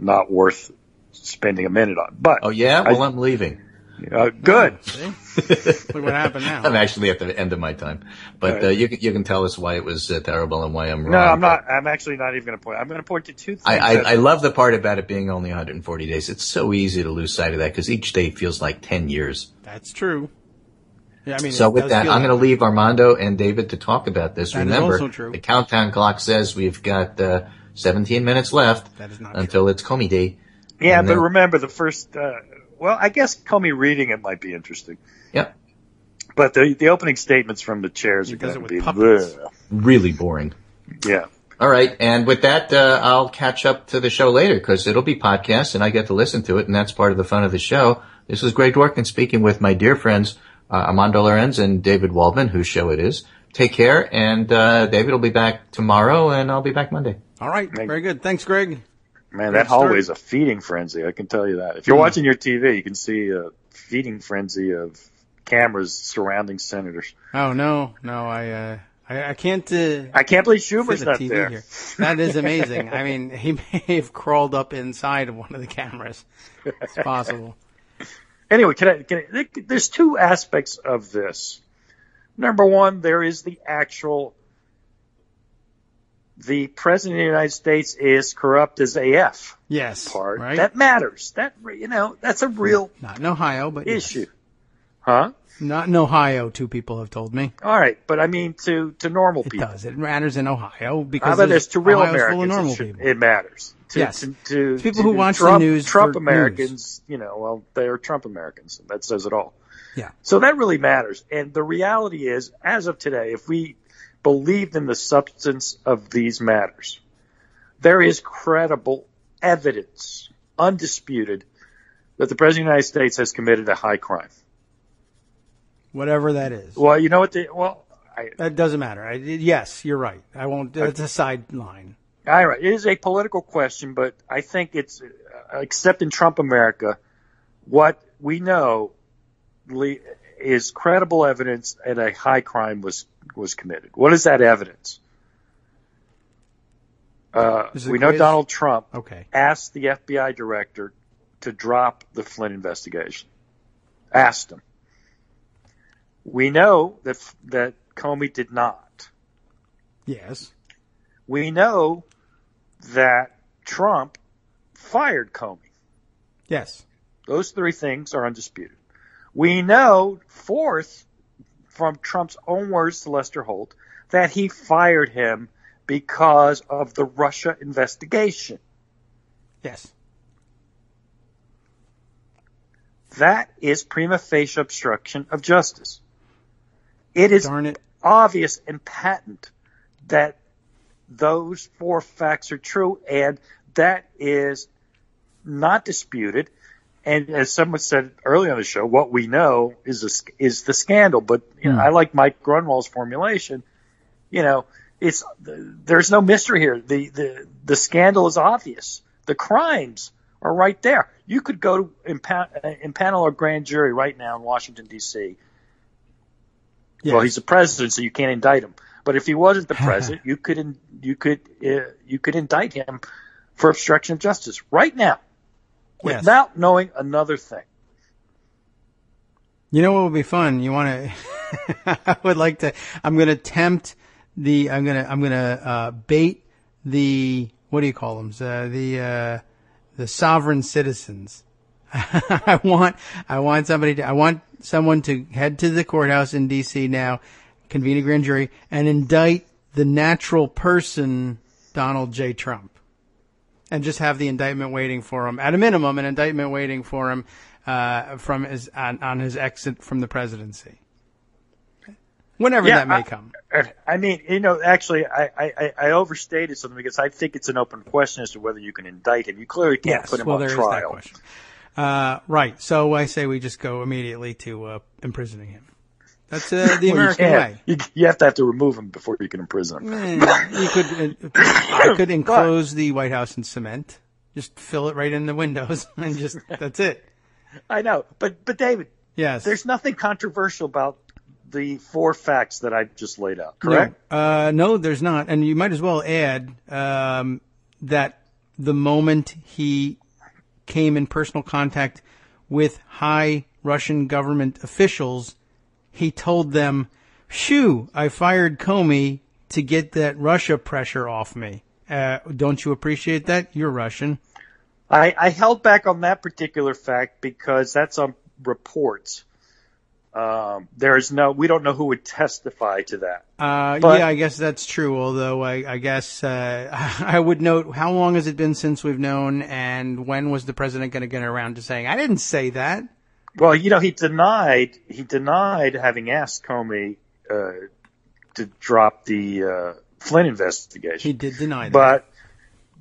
not worth spending a minute on. But I'm leaving. Good. Look what happened now. I'm actually at the end of my time, but right. You can tell us why it was terrible and why I'm wrong. No, I'm not. I'm actually not even going to point. I'm going to point to two things. I love the part about it being only 140 days. It's so easy to lose sight of that because each day feels like 10 years. That's true. Yeah, so with that, I'm going to leave Armando and David to talk about this. That Remember, is also true. The countdown clock says we've got 17 minutes left until it's Comey Day. Yeah, but remember the first. Well, I guess Comey reading it might be interesting. Yep. But the opening statements from the chairs are going to be really boring. Yeah. All right. And with that, I'll catch up to the show later because it'll be podcast and I get to listen to it. And that's part of the fun of the show. This is Greg Dworkin speaking with my dear friends, Armando Lorenz and David Waldman, whose show it is. Take care. And David will be back tomorrow and I'll be back Monday. All right. Very good. Thanks, Greg. Man, that hallway is a feeding frenzy. I can tell you that. If you're watching your TV, you can see a feeding frenzy of cameras surrounding senators. Oh no, I can't. I can't believe Schumer's not there. Here. That is amazing. I mean, he may have crawled up inside of one of the cameras. It's possible. Anyway, there's two aspects of this. Number one, there is the president of the United States is corrupt as AF. Yes. Part. Right? That matters. That's a real not in Ohio, but issue. Yes. Huh? Not in Ohio, two people have told me. All right, but I mean to normal people. It does. It matters in Ohio because to real Ohio's Americans, full of normal people. It matters. To people who watch the news Trump for Americans, news. They're Trump Americans. That says it all. Yeah. So that really matters. And the reality is, as of today, if we believed in the substance of these matters, there is credible evidence, undisputed, that the President of the United States has committed a high crime. Whatever that is. Well, you know what? That doesn't matter. Yes, you're right. I won't. It's a sideline. All right. It is a political question, but I think it's, except in Trump America, what we know is credible evidence that a high crime was committed. What is that evidence? We know Donald Trump asked the FBI director to drop the Flynn investigation. Asked him. We know that Comey did not. Yes. We know that Trump fired Comey. Yes. Those three things are undisputed. We know, fourth, from Trump's own words to Lester Holt, that he fired him because of the Russia investigation. Yes. That is prima facie obstruction of justice. It is obvious and patent that those 4 facts are true, and that is not disputed. And as someone said earlier on the show, what we know is the scandal. But I like Mike Grunwald's formulation. There's no mystery here. The scandal is obvious. The crimes are right there. You could go to impanel a grand jury right now in Washington, D.C. Yes. Well, he's the president, so you can't indict him. But if he wasn't the president, you could indict him for obstruction of justice right now, without knowing another thing. You know what would be fun? You want to? I would like to. I'm going to tempt the. I'm going to bait the. What do you call them? The sovereign citizens. I want someone to head to the courthouse in D.C. now, convene a grand jury, and indict the natural person, Donald J. Trump. And just have the indictment waiting for him. At a minimum, an indictment waiting for him on his exit from the presidency. Whenever that may come. I mean, actually, I overstated something because I think it's an open question as to whether you can indict him. You clearly can't put him on trial. Is that question. Right. So I say we just go immediately to imprisoning him. That's the American way. You have to remove him before you can imprison him. I could enclose the White House in cement, just fill it right in the windows, and that's it. I know, but David, yes, there's nothing controversial about the 4 facts that I just laid out, correct? No, there's not. And you might as well add that the moment he came in personal contact with high Russian government officials, he told them, "Shoo, I fired Comey to get that Russia pressure off me. Don't you appreciate that? You're Russian." I held back on that particular fact because that's on reports. We don't know who would testify to that. I guess that's true. Although I guess I would note, how long has it been since we've known, and when was the president going to get around to saying, "I didn't say that"? Well, he denied having asked Comey to drop the Flynn investigation. He did deny that.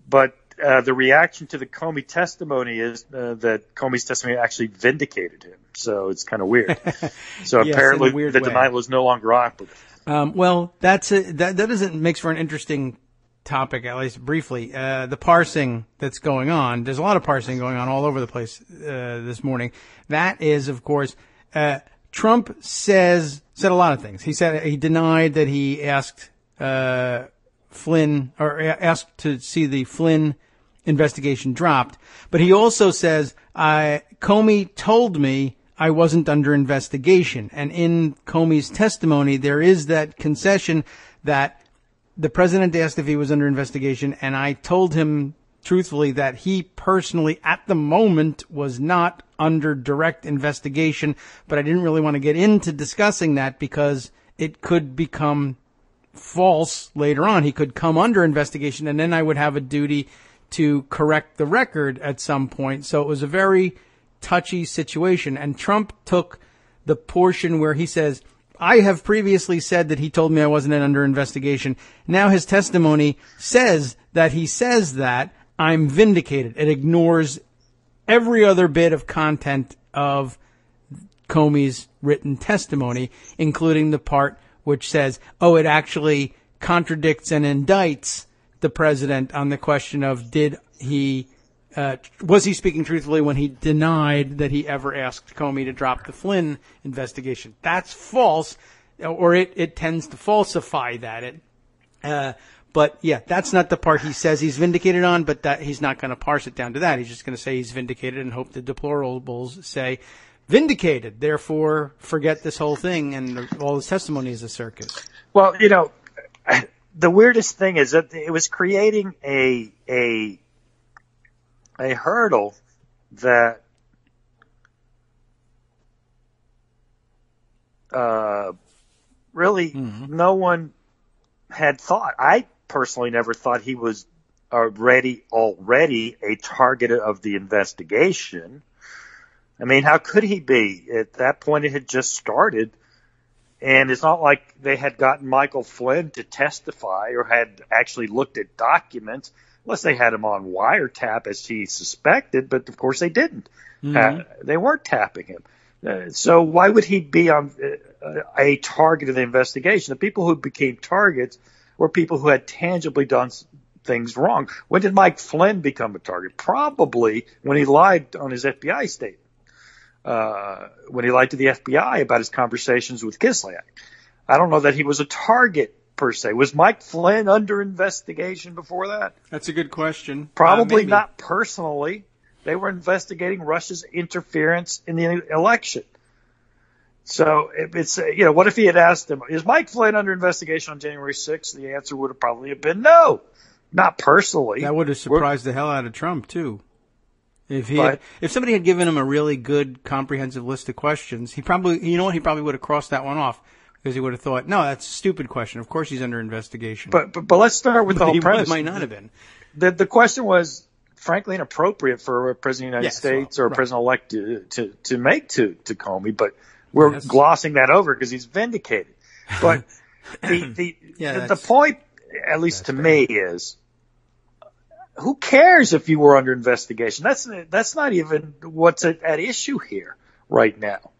But the reaction to the Comey testimony is that Comey's testimony actually vindicated him. So it's kind of weird. So yes, apparently the denial is no longer operative. Well, that makes for an interesting topic, at least briefly. The parsing that's going on. There's a lot of parsing going on all over the place this morning. That is, of course, Trump said a lot of things. He denied that he asked Flynn, or asked to see the Flynn investigation dropped. But he also says, Comey told me I wasn't under investigation. And in Comey's testimony, there is that concession that the president asked if he was under investigation, and I told him truthfully that he personally, at the moment, was not under direct investigation, but I didn't really want to get into discussing that because it could become false later on. He could come under investigation, and then I would have a duty to correct the record at some point. So it was a very touchy situation. And Trump took the portion where he says, I have previously said that he told me I wasn't under investigation. Now his testimony says that he says that I'm vindicated. It ignores every other bit of content of Comey's written testimony, including the part which says, it actually contradicts and indicts the president on the question of was he speaking truthfully when he denied that he ever asked Comey to drop the Flynn investigation. That's false, or it tends to falsify that. But yeah, that's not the part he says he's vindicated on, but that he's not going to parse it down to that. He's just going to say he's vindicated and hope the deplorables say vindicated. Therefore, forget this whole thing and all his testimony is a circus. Well, the weirdest thing is that it was creating a hurdle that really no one had thought. I personally never thought he was already a target of the investigation. I mean, how could he be? At that point, it had just started, And it's not like they had gotten Michael Flynn to testify or had actually looked at documents, unless they had him on wiretap as he suspected, but of course they didn't. They weren't tapping him. So why would he be on a target of the investigation? The people who became targets were people who had tangibly done things wrong. When did Mike Flynn become a target? Probably when he lied on his FBI statement. When he lied to the FBI about his conversations with Kislyak. I don't know that he was a target per se. Was Mike Flynn under investigation before that? That's a good question. Probably not personally. They were investigating Russia's interference in the election. So it's, what if he had asked him, is Mike Flynn under investigation on January 6th? The answer would have probably been no, not personally. That would have surprised the hell out of Trump too. If somebody had given him a really good, comprehensive list of questions, he probably would have crossed that one off because he would have thought, no, that's a stupid question. Of course he's under investigation. But let's start with the whole premise. It might not have been. The question was, frankly, inappropriate for a president of the United States or a president-elect to make to Comey, but we're glossing that over because he's vindicated. But the point, at least to me, is, who cares if you were under investigation? That's not even what's at issue here right now.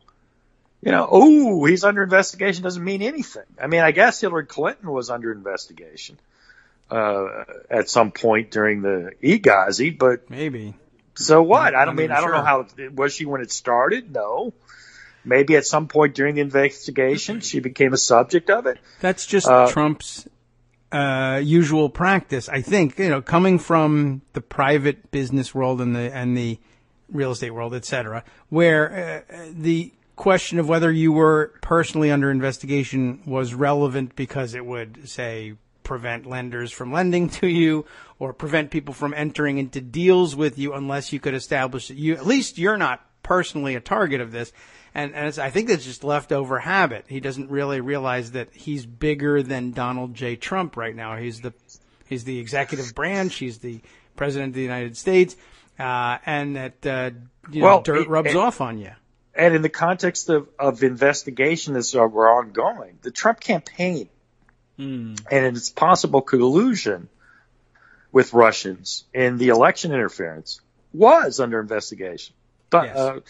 He's under investigation doesn't mean anything. I mean, I guess Hillary Clinton was under investigation at some point during the Benghazi, but maybe. So what? I don't know how was she when it started? No. Maybe at some point during the investigation she became a subject of it. That's just Trump's usual practice, I think, coming from the private business world and the real estate world, etc., where the question of whether you were personally under investigation was relevant because it would, say, prevent lenders from lending to you or prevent people from entering into deals with you unless you could establish that at least you're not personally a target of this. And I think that's just leftover habit. He doesn't really realize that he's bigger than Donald J. Trump right now. He's the executive branch. He's the president of the United States, and that dirt rubs off on you. And in the context of investigation that's ongoing, the Trump campaign and its possible collusion with Russians in the election interference was under investigation. Yes.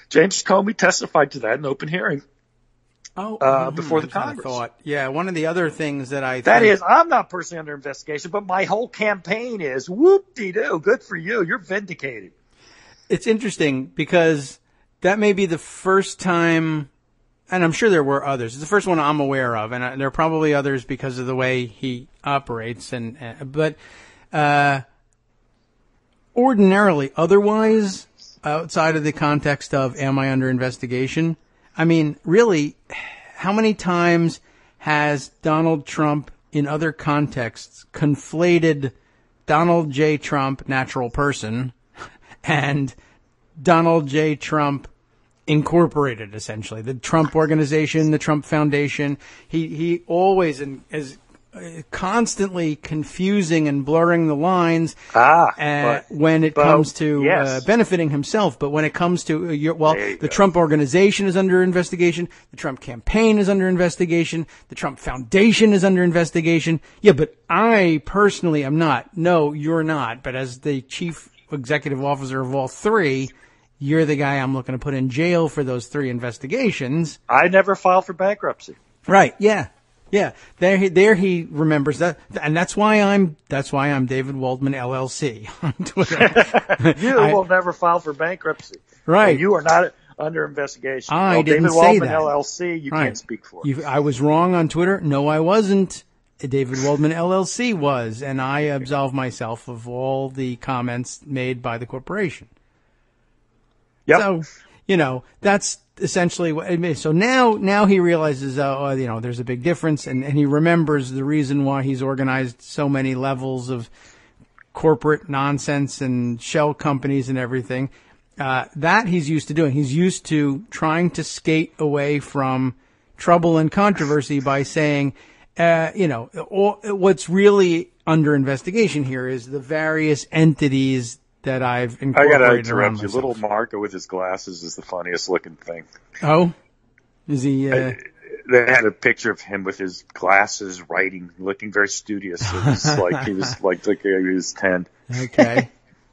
James Comey testified to that in open hearing before the Congress. One of the other things that I'm not personally under investigation, but my whole campaign is. Whoop-de-doo, good for you. You're vindicated. It's interesting because that may be the first time, and I'm sure there were others. It's the first one I'm aware of, and there are probably others because of the way he operates. But ordinarily, otherwise, outside of the context of am I under investigation? I mean, really, how many times has Donald Trump in other contexts conflated Donald J. Trump, natural person, and Donald J. Trump Incorporated, essentially, the Trump Organization, the Trump Foundation? He always is constantly confusing and blurring the lines when it comes to benefiting himself. But when it comes to the Trump Organization is under investigation, the Trump campaign is under investigation, the Trump Foundation is under investigation. Yeah, but I personally am not. No, you're not. But as the chief executive officer of all three, you're the guy I'm looking to put in jail for those three investigations. I never filed for bankruptcy. Right. Yeah. Yeah, there he remembers that, and that's why I'm David Waldman LLC on Twitter. You will never file for bankruptcy, right? And you are not under investigation. I didn't David say Waldman that. LLC, you can't speak for. I was wrong on Twitter. No, I wasn't. David Waldman LLC was, and I absolve myself of all the comments made by the corporation. Yep. So, that's essentially what it is. So now he realizes, there's a big difference, and he remembers the reason why he's organized so many levels of corporate nonsense and shell companies and everything. That he's used to doing. He's used to trying to skate away from trouble and controversy by saying, what's really under investigation here is the various entities that I've incorporated around myself. I gotta interrupt you. Little Marco with his glasses is the funniest looking thing. Oh? Is he, They had a picture of him with his glasses, writing, looking very studious. It was like he was 10. Okay.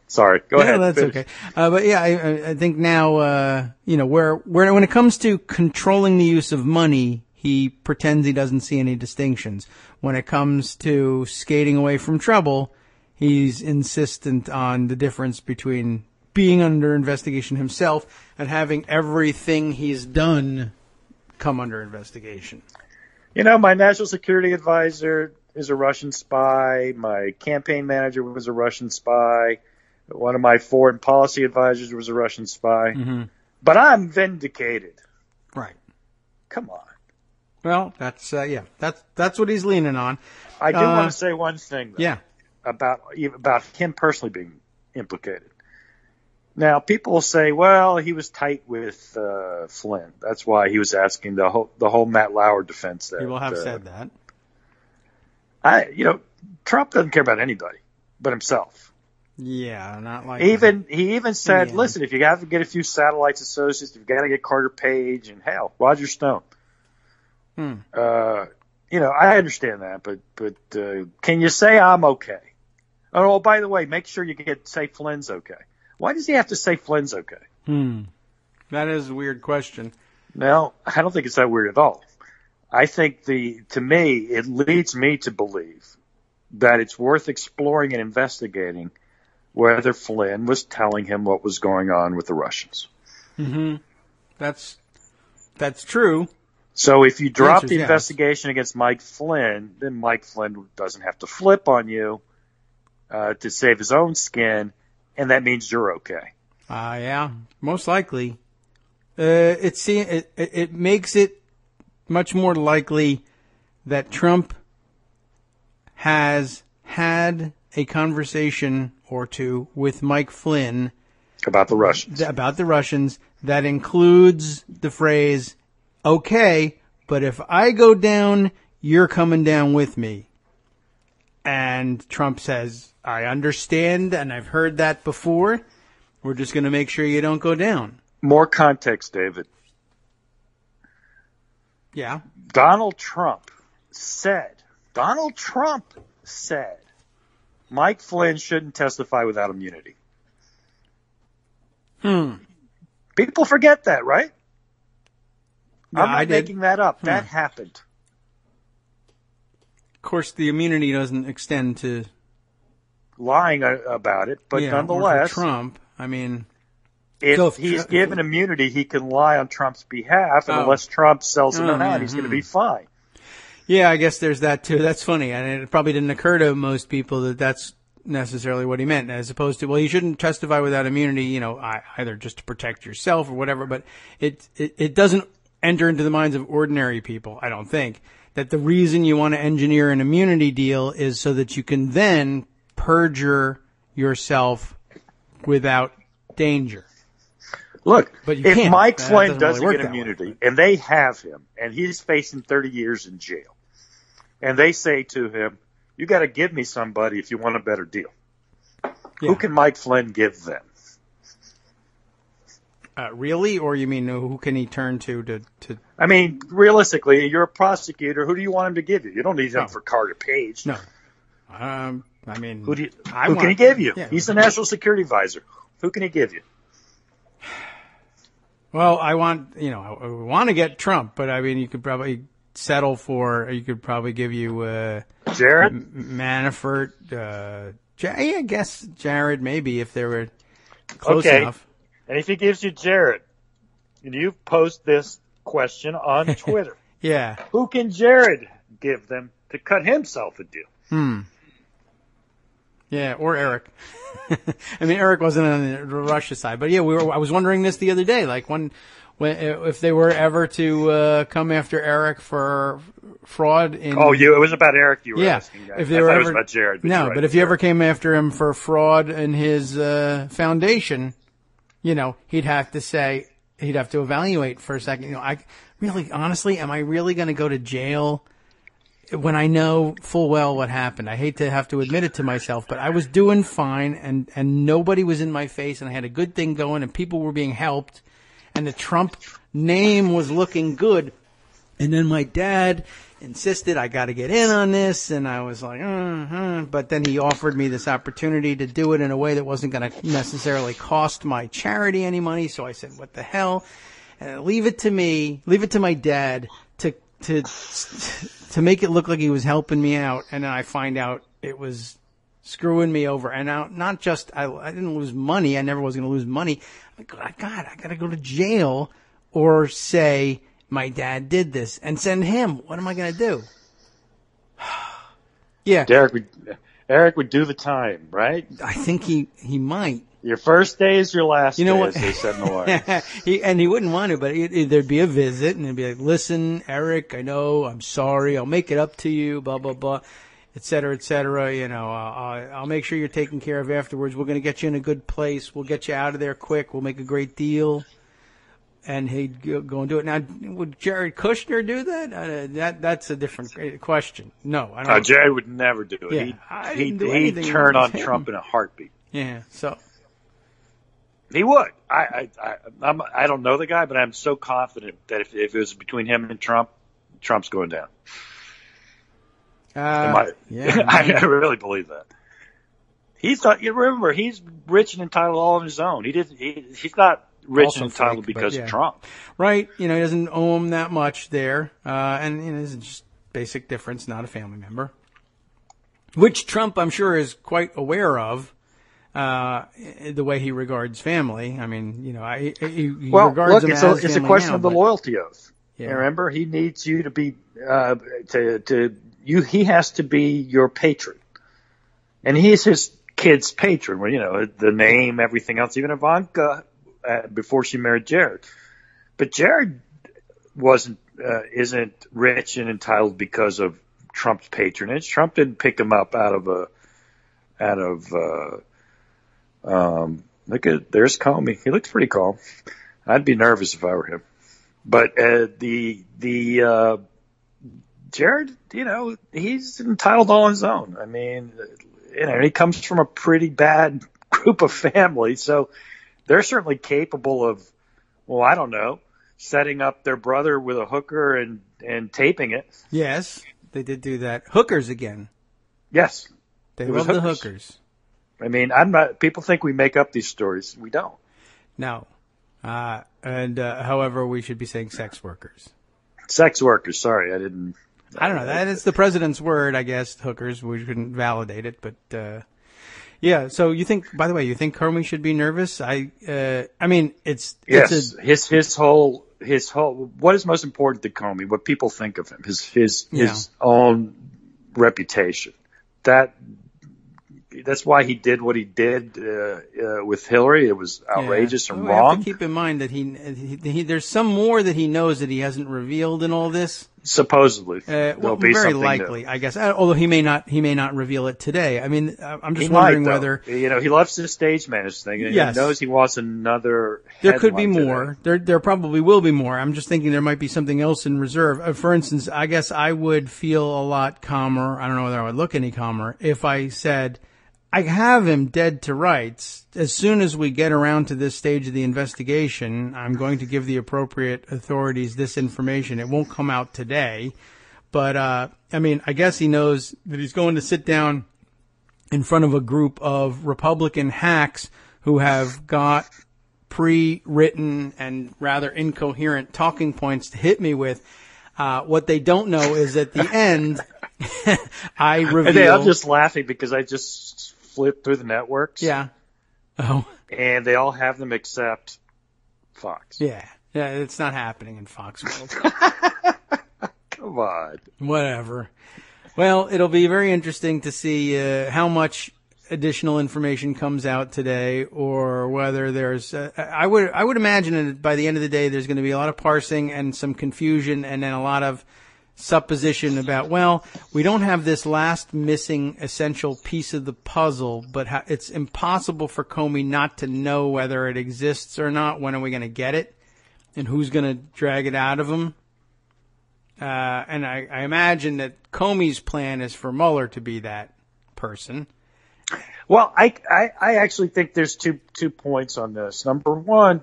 Sorry, go ahead. That's finish. okay. But yeah, I think now, where when it comes to controlling the use of money, he pretends he doesn't see any distinctions. When it comes to skating away from trouble, he's insistent on the difference between being under investigation himself and having everything he's done come under investigation. My national security advisor is a Russian spy. My campaign manager was a Russian spy. One of my foreign policy advisors was a Russian spy. Mm-hmm. But I'm vindicated. Right. Come on. Well, that's what he's leaning on. I do want to say one thing, though, yeah, about him personally being implicated. Now, people will say, well, he was tight with Flynn. That's why he was asking the whole Matt Lauer defense there. People have said that. Trump doesn't care about anybody but himself. Yeah, not like he even said, listen, if you have to get a few satellites associates, you've got to get Carter Page and hell, Roger Stone. I understand that, but can you say I'm okay? Oh, by the way, make sure you say Flynn's okay. Why does he have to say Flynn's okay? That is a weird question. No, I don't think it's that weird at all. I think to me, it leads me to believe that it's worth exploring and investigating whether Flynn was telling him what was going on with the Russians. Mm-hmm. That's true. So if you drop the investigation against Mike Flynn, then Mike Flynn doesn't have to flip on you to save his own skin, and that means you're okay. Yeah, most likely. It makes it much more likely that Trump has had a conversation or two with Mike Flynn about the Russians. That includes the phrase, okay, but if I go down, you're coming down with me. And Trump says, I understand, and I've heard that before. We're just going to make sure you don't go down. More context, David. Yeah. Donald Trump said, Mike Flynn shouldn't testify without immunity. People forget that, right? Yeah, I'm not making that up. That happened. Of course, the immunity doesn't extend to lying about it, but nonetheless, Trump. I mean, if he's given immunity, he can lie on Trump's behalf, and unless Trump sells him out, he's going to be fine. Yeah, I guess there's that too. That's funny, and it probably didn't occur to most people that that's necessarily what he meant, as opposed to, well, you shouldn't testify without immunity, either just to protect yourself or whatever. But it doesn't enter into the minds of ordinary people, I don't think, that the reason you want to engineer an immunity deal is so that you can then perjure yourself without danger. Look, but if Mike Flynn doesn't get immunity, and they have him, and he's facing 30 years in jail, and they say to him, you got to give me somebody if you want a better deal. Yeah. Who can Mike Flynn give them? Really? Or you mean who can he turn to? I mean, realistically, you're a prosecutor. Who do you want him to give you? You don't need him for Carter Page. No. I mean, who can he give you? Yeah. He's the national security advisor. Who can he give you? Well, I want to get Trump, but I mean, you could probably settle for, you could probably give you, Jared? Manafort, I guess Jared, maybe, if they were close enough. And if he gives you Jared, and you post this question on Twitter. Yeah. Who can Jared give them to cut himself a deal? Yeah, or Eric. I mean, Eric wasn't on the Russia side, but yeah, I was wondering this the other day, like if they were ever to come after Eric for fraud in. Oh, it was about Eric you were asking. If they were it was about Jared. No, but if you ever came after him for fraud in his foundation, he'd have to evaluate for a second. Honestly, am I really going to go to jail when I know full well what happened? I hate to have to admit it to myself, but I was doing fine, and nobody was in my face, and I had a good thing going, and people were being helped, and the Trump name was looking good. And then my dad insisted I got to get in on this, and I was like, but then he offered me this opportunity to do it in a way that wasn't going to necessarily cost my charity any money. So I said, what the hell? And leave it to my dad to make it look like he was helping me out. And then I find out it was screwing me over. And now, not just, I didn't lose money. I never was going to lose money. I'm like, God, I got to go to jail or say, my dad did this and send him. What am I going to do? Yeah. Eric would do the time, right? I think he might. Your first day is your last day, as they said in the wire. He wouldn't want to, but there'd be a visit and he'd be like, listen, Eric, I know, I'm sorry. I'll make it up to you, blah, blah, blah, et cetera, et cetera. You know, I'll make sure you're taken care of afterwards. We're going to get you in a good place. We'll get you out of there quick. We'll make a great deal. And he'd go and do it. Now, would Jared Kushner do that? That's a different question. No, I don't. Jared would never do it. Yeah, he'd turn on Trump in a heartbeat. Yeah, so he would. I don't know the guy, but I'm so confident that if it was between him and Trump, Trump's going down. I really believe that. Remember, he's rich and entitled all on his own. He's not rich and entitled because of Trump. Right. You know, he doesn't owe him that much there. And it's just basic difference, not a family member. Which Trump, I'm sure, is quite aware of, the way he regards family. I mean, you know, he regards them as family. It's a question of the loyalty oath. Yeah. Remember, he needs you to be, he has to be your patron. And he's his kid's patron. Well, you know, the name, everything else, even Ivanka, before she married Jared. But Jared isn't rich and entitled because of Trump's patronage. Trump didn't pick him up there's Comey. He looks pretty calm. I'd be nervous if I were him. But Jared, you know, he's entitled all on his own. I mean, you know, he comes from a pretty bad group of family, so they're certainly capable of, well, I don't know, setting up their brother with a hooker and taping it. Yes, they did do that. Hookers again. Yes. They love the hookers. I mean, people think we make up these stories. We don't. No. However, we should be saying sex workers. Sex workers, sorry, I didn't. I don't know. That is the president's word, I guess, hookers. We couldn't validate it, but, yeah, so you think Comey should be nervous? I mean, his whole, what is most important to Comey? What people think of him, his own reputation. That's why he did what he did with Hillary. It was outrageous and wrong. We have to keep in mind that he there's some more that he knows that he hasn't revealed in all this. Supposedly, there'll be very something likely, new. I guess. Although he may not reveal it today. I mean, I'm just wondering whether he loves to stage manage thing. And yes. He knows he wants another. There could be more. There probably will be more. I'm just thinking there might be something else in reserve. For instance, I guess I would feel a lot calmer. I don't know whether I would look any calmer if I said, I have him dead to rights. As soon as we get around to this stage of the investigation, I'm going to give the appropriate authorities this information. It won't come out today. But, I mean, I guess he knows that he's going to sit down in front of a group of Republican hacks who have got pre-written and rather incoherent talking points to hit me with. What they don't know is at the end, I reveal. I'm just laughing because I just flip through the networks. Yeah. Oh. And they all have them except Fox. Yeah. Yeah, it's not happening in Fox world. Come on. Whatever. Well, it'll be very interesting to see how much additional information comes out today, or whether there's. I would imagine that by the end of the day, there's going to be a lot of parsing and some confusion, and then a lot of supposition about, well, we don't have this last missing essential piece of the puzzle, but it's impossible for Comey not to know whether it exists or not. When are we going to get it? And who's going to drag it out of him? And I imagine that Comey's plan is for Mueller to be that person. Well, I actually think there's two points on this. Number one,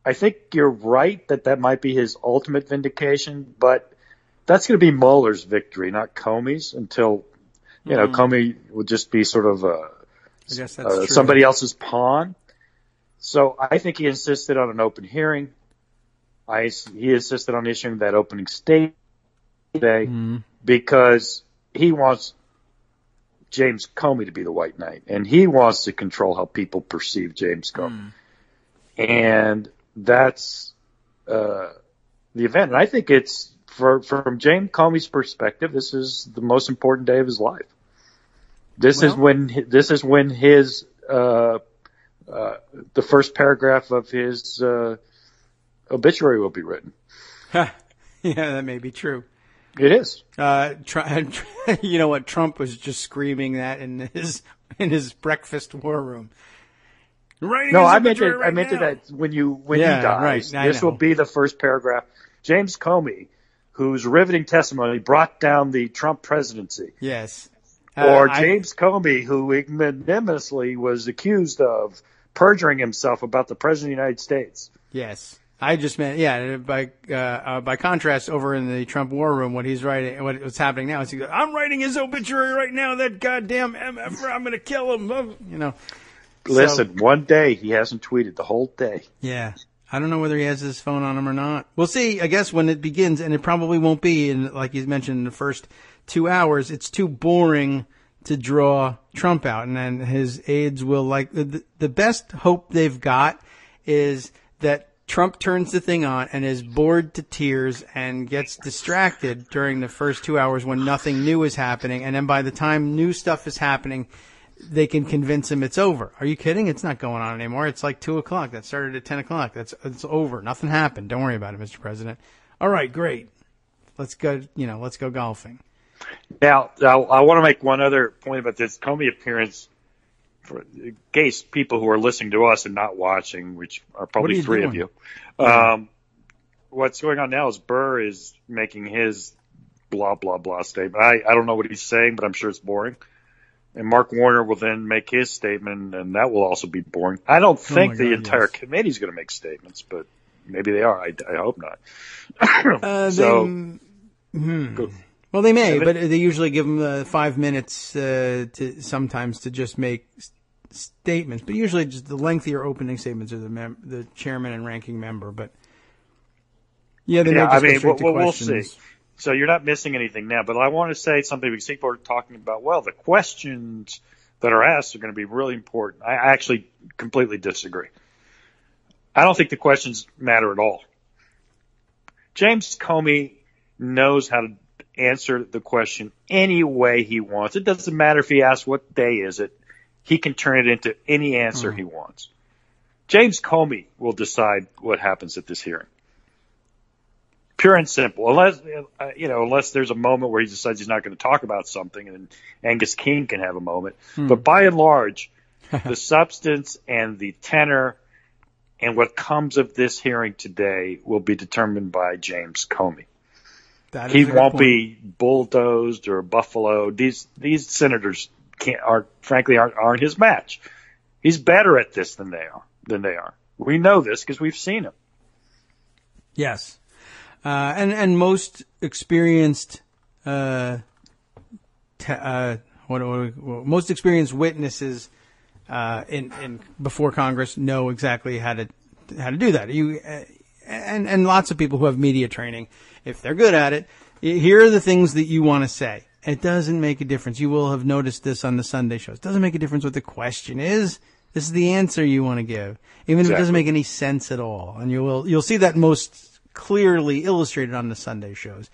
I think you're right that might be his ultimate vindication, but that's going to be Mueller's victory, not Comey's, until, Comey will just be sort of I guess that's true. somebody else's pawn. So I think he insisted on an open hearing. He insisted on issuing that opening statement today because he wants James Comey to be the white knight, and he wants to control how people perceive James Comey. And that's the event. And I think it's, from James Comey's perspective, this is the most important day of his life. This is when his the first paragraph of his obituary will be written. Yeah, that may be true. It is. You know what? Trump was just screaming that in his breakfast war room. I meant that when he dies, right, this will be the first paragraph. James Comey, whose riveting testimony brought down the Trump presidency. Yes. James Comey, who ignominiously was accused of perjuring himself about the President of the United States. Yes. I just meant, by contrast, over in the Trump war room, what he's writing, what's happening now is I'm writing his obituary right now, that goddamn MF, I'm going to kill him, Listen, one day he hasn't tweeted the whole day. Yeah. I don't know whether he has his phone on him or not. We'll see, I guess, when it begins, and it probably won't be, like you mentioned, in the first 2 hours. It's too boring to draw Trump out, and then his aides will the best hope they've got is that Trump turns the thing on and is bored to tears and gets distracted during the first 2 hours when nothing new is happening. And then by the time new stuff is happening, they can convince him it's over. Are you kidding? It's not going on anymore. It's like 2:00. That started at 10:00. It's over. Nothing happened. Don't worry about it, Mr. President. All right, great. Let's go, let's go golfing. Now, I want to make one other point about this Comey appearance. For, in case people who are listening to us and not watching, which are probably three of you, what's going on now is Burr is making his blah, blah, blah statement. I don't know what he's saying, but I'm sure it's boring. And Mark Warner will then make his statement, and that will also be boring. I don't think the entire committee is going to make statements, but maybe they are. I hope not. Well, they may, but they usually give them 5 minutes sometimes to just make statements. But usually, just the lengthier opening statements are the chairman and ranking member. But they may just go straight to questions. We'll see. So you're not missing anything now. But I want to say something because people are talking about. Well, the questions that are asked are going to be really important. I actually completely disagree. I don't think the questions matter at all. James Comey knows how to answer the question any way he wants. It doesn't matter if he asks what day is it. He can turn it into any answer he wants. James Comey will decide what happens at this hearing. Pure and simple. Unless there's a moment where he decides he's not going to talk about something, and Angus King can have a moment. But by and large, the substance and the tenor and what comes of this hearing today will be determined by James Comey. He won't be bulldozed or buffaloed. These senators aren't his match. He's better at this than they are. We know this because we've seen him. Yes. And most experienced, most experienced witnesses, before Congress know exactly how to do that. And lots of people who have media training, if they're good at it, here are the things that you want to say. It doesn't make a difference. You will have noticed this on the Sunday shows. It doesn't make a difference what the question is. This is the answer you want to give, even if it doesn't make any sense at all. And you'll see that most clearly illustrated on the Sunday shows.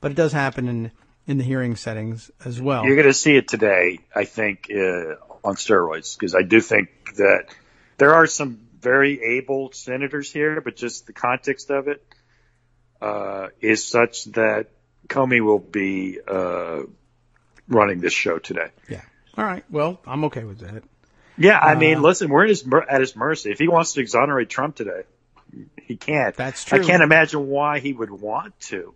But it does happen in the hearing settings as well. You're going to see it today, I think, on steroids, because I do think that there are some very able senators here, but just the context of it is such that Comey will be running this show today. Yeah. All right. Well, I'm okay with that. Yeah. I mean, listen, we're at his mercy. If he wants to exonerate Trump today, he can't. That's true. I can't imagine why he would want to.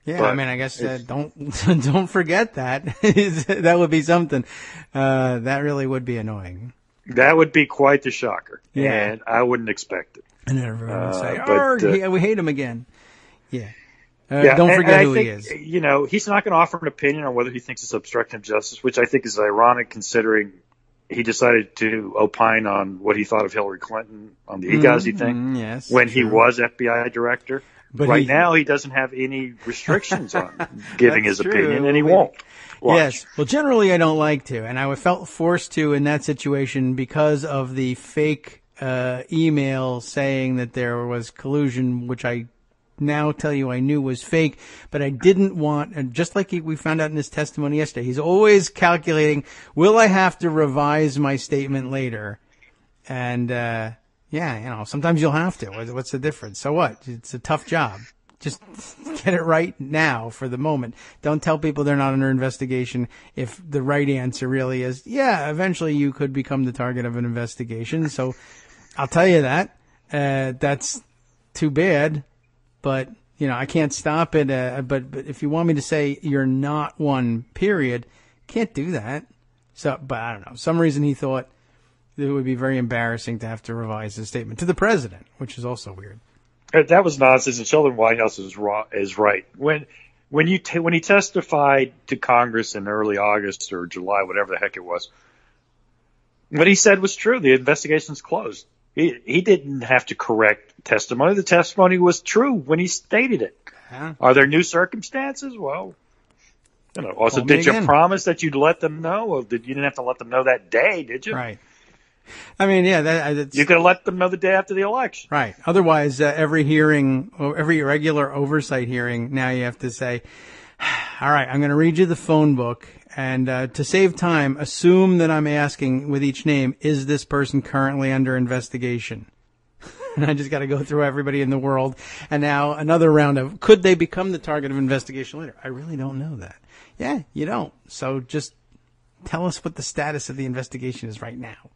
Yeah, but I mean, I guess don't forget that. That would be something. That really would be annoying. That would be quite the shocker. Yeah. And I wouldn't expect it. And everyone would say, we hate him again. Yeah. Don't forget who he is. He's not going to offer an opinion on whether he thinks it's obstruction of justice, which I think is ironic considering he decided to opine on what he thought of Hillary Clinton on the Benghazi thing when he was FBI director. But right now he doesn't have any restrictions on giving his opinion, and he won't. Watch. Yes. Well, generally I don't like to, and I felt forced to in that situation because of the fake email saying that there was collusion, which I now tell you I knew was fake, but I didn't want, and just like we found out in his testimony yesterday, he's always calculating, will I have to revise my statement later? And, sometimes you'll have to. What's the difference? So what? It's a tough job. Just get it right now for the moment. Don't tell people they're not under investigation if the right answer really is, eventually you could become the target of an investigation. So I'll tell you that. That's too bad. But, I can't stop it. But if you want me to say you're not one, period, can't do that. So, but I don't know. Some reason he thought it would be very embarrassing to have to revise his statement to the president, which is also weird. That was nonsense. And Sheldon Whitehouse is right. When he testified to Congress in early August or July, whatever the heck it was, what he said was true. The investigation's closed. He didn't have to correct testimony. The testimony was true when he stated it. Uh-huh. Are there new circumstances? Well, also, did you promise that you'd let them know? Well, you didn't have to let them know that day, did you? Right. I mean, you could have let them know the day after the election. Right. Otherwise, every hearing, or every regular oversight hearing, now you have to say, all right, I'm going to read you the phone book. And to save time, assume that I'm asking with each name, is this person currently under investigation? And I just got to go through everybody in the world. And now another round of, could they become the target of investigation later? I really don't know that. Yeah, you don't. So just tell us what the status of the investigation is right now.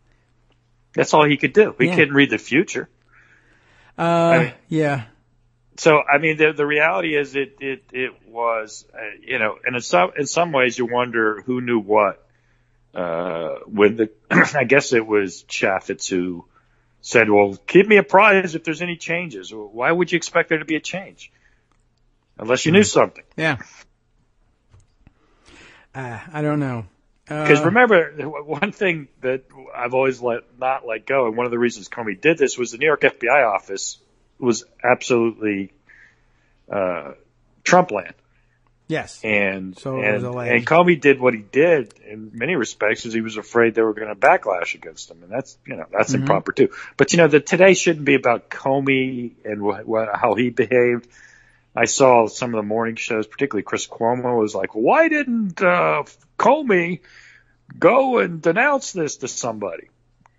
That's all he could do. He couldn't read the future. Yeah. So, I mean, the reality is it was, and in some ways you wonder who knew what, when I guess it was Chaffetz who said, well, keep me apprised if there's any changes. Why would you expect there to be a change? Unless you knew something. Yeah. I don't know. Because remember, one thing that I've always not let go, and one of the reasons Comey did this was the New York FBI office was absolutely Trump land. Yes. And Comey did what he did in many respects because he was afraid they were going to backlash against him. And that's improper too. But that today shouldn't be about Comey and how he behaved. I saw some of the morning shows, particularly Chris Cuomo was like, why didn't Comey go and denounce this to somebody?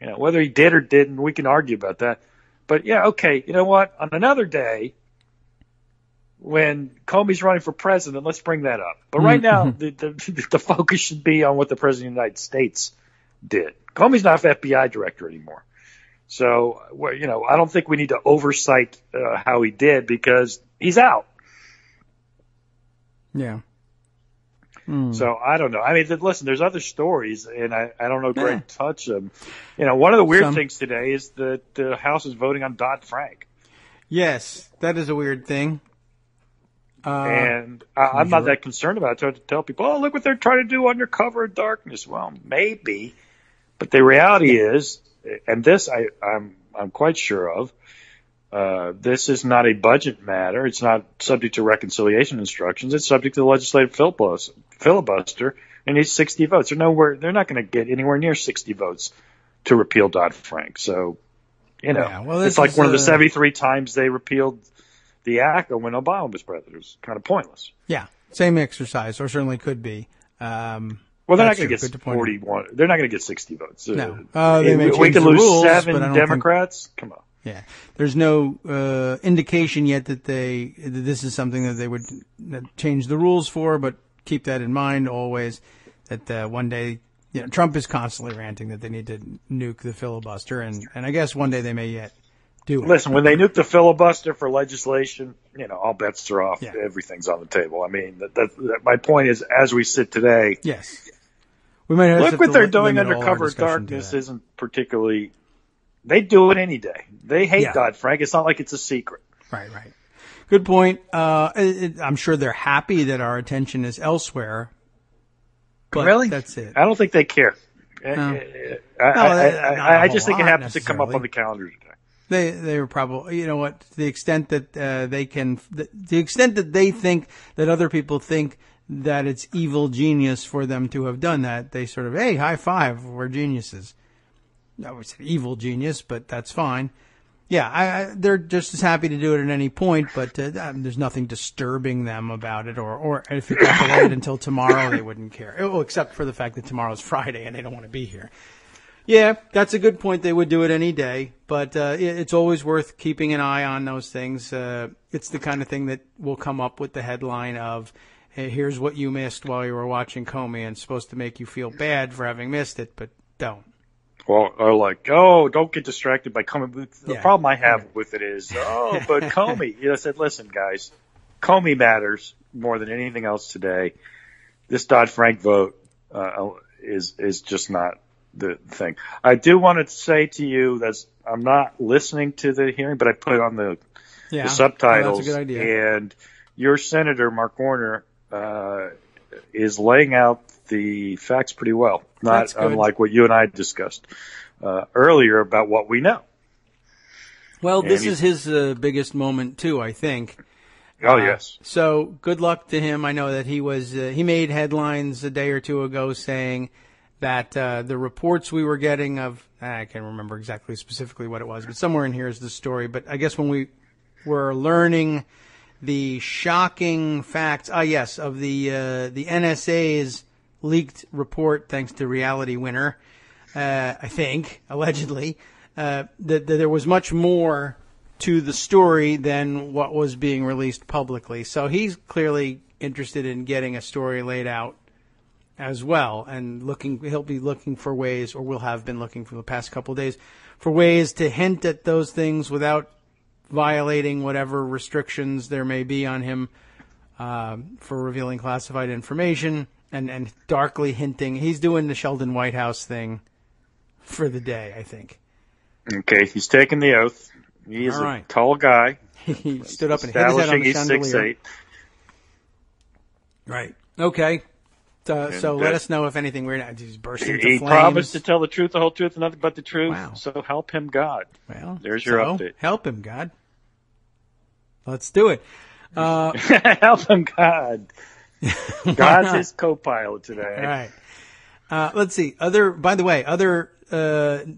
Whether he did or didn't, we can argue about that. But okay, you know what? On another day, when Comey's running for president, let's bring that up. But right now, the focus should be on what the president of the United States did. Comey's not FBI director anymore. So, I don't think we need to oversight how he did because he's out. Yeah. So I don't know. I mean, listen, there's other stories, and I don't know. Greg touched them. One of the weird things today is that the House is voting on Dodd-Frank. Yes, that is a weird thing. And I'm not that concerned about it. I try to tell people, oh, look what they're trying to do under cover of darkness. Well, maybe, but the reality is, and this I'm quite sure of, this is not a budget matter. It's not subject to reconciliation instructions. It's subject to the legislative filibuster, and needs 60 votes. They're not going to get anywhere near 60 votes to repeal Dodd-Frank. So, it's like one of the 73 times they repealed the act when Obama was president. It was kind of pointless. Yeah, same exercise, or certainly could be. Well, they're not going to get 41. They're not going to get 60 votes. No, we could lose 7 Democrats. Come on. Yeah, there's no indication yet that this is something that they would change the rules for, but keep that in mind always. That one day, Trump is constantly ranting that they need to nuke the filibuster, and I guess one day they may yet do it. Listen, when they nuke the filibuster for legislation, all bets are off. Yeah. Everything's on the table. I mean, my point is, as we sit today, yes, we might have look what they're doing under cover of darkness isn't particularly They'd do it any day. They hate Dodd-Frank. It's not like it's a secret. Right. Good point. I'm sure they're happy that our attention is elsewhere. But really? That's it. I don't think they care. No. I just think it happens to come up on the calendar today. They were probably, you know what, to the extent that the extent that they think that other people think that it's evil genius for them to have done that, they sort of, hey, high five, we're geniuses. I would say evil genius, but that's fine. Yeah, they're just as happy to do it at any point, but there's nothing disturbing them about it, or if it got delayed until tomorrow, they wouldn't care. Well, except for the fact that tomorrow's Friday and they don't want to be here. Yeah, that's a good point. They would do it any day, but it's always worth keeping an eye on those things. It's the kind of thing that will come up with the headline of, hey, here's what you missed while you were watching Comey, and it's supposed to make you feel bad for having missed it, but don't. Well, or like, don't get distracted by Comey. The problem I have with it is, but Comey. I said, listen, guys, Comey matters more than anything else today. This Dodd-Frank vote is just not the thing. I do want to say to you that I'm not listening to the hearing, but I put on the subtitles. That's a good idea. And your Senator, Mark Warner, is laying out the facts pretty well, not unlike what you and I discussed earlier about what we know. Well, this is his biggest moment too, I think. Oh, yes. So good luck to him. I know that he made headlines a day or two ago saying that the reports we were getting of, I can't remember exactly specifically what it was, but somewhere in here is the story. But I guess when we were learning the shocking facts, of the NSA's leaked report, thanks to Reality Winner, I think, allegedly, that there was much more to the story than what was being released publicly. So he's clearly interested in getting a story laid out as well, and he'll be looking for ways, or will have been looking for the past couple of days, for ways to hint at those things without violating whatever restrictions there may be on him for revealing classified information, and darkly hinting. He's doing the Sheldon Whitehouse thing for the day, I think. Okay, he's taking the oath. He is a tall guy. He stood up and hit his head on the chandelier. He's 6'8". Right. Okay. So let us know if anything weird. He's bursting into flames. He promised to tell the truth, the whole truth, and nothing but the truth. Wow. So help him God. Well, there's your update. Help him God. Let's do it. Help him God. God's his co-pilot today. All right. Let's see. Other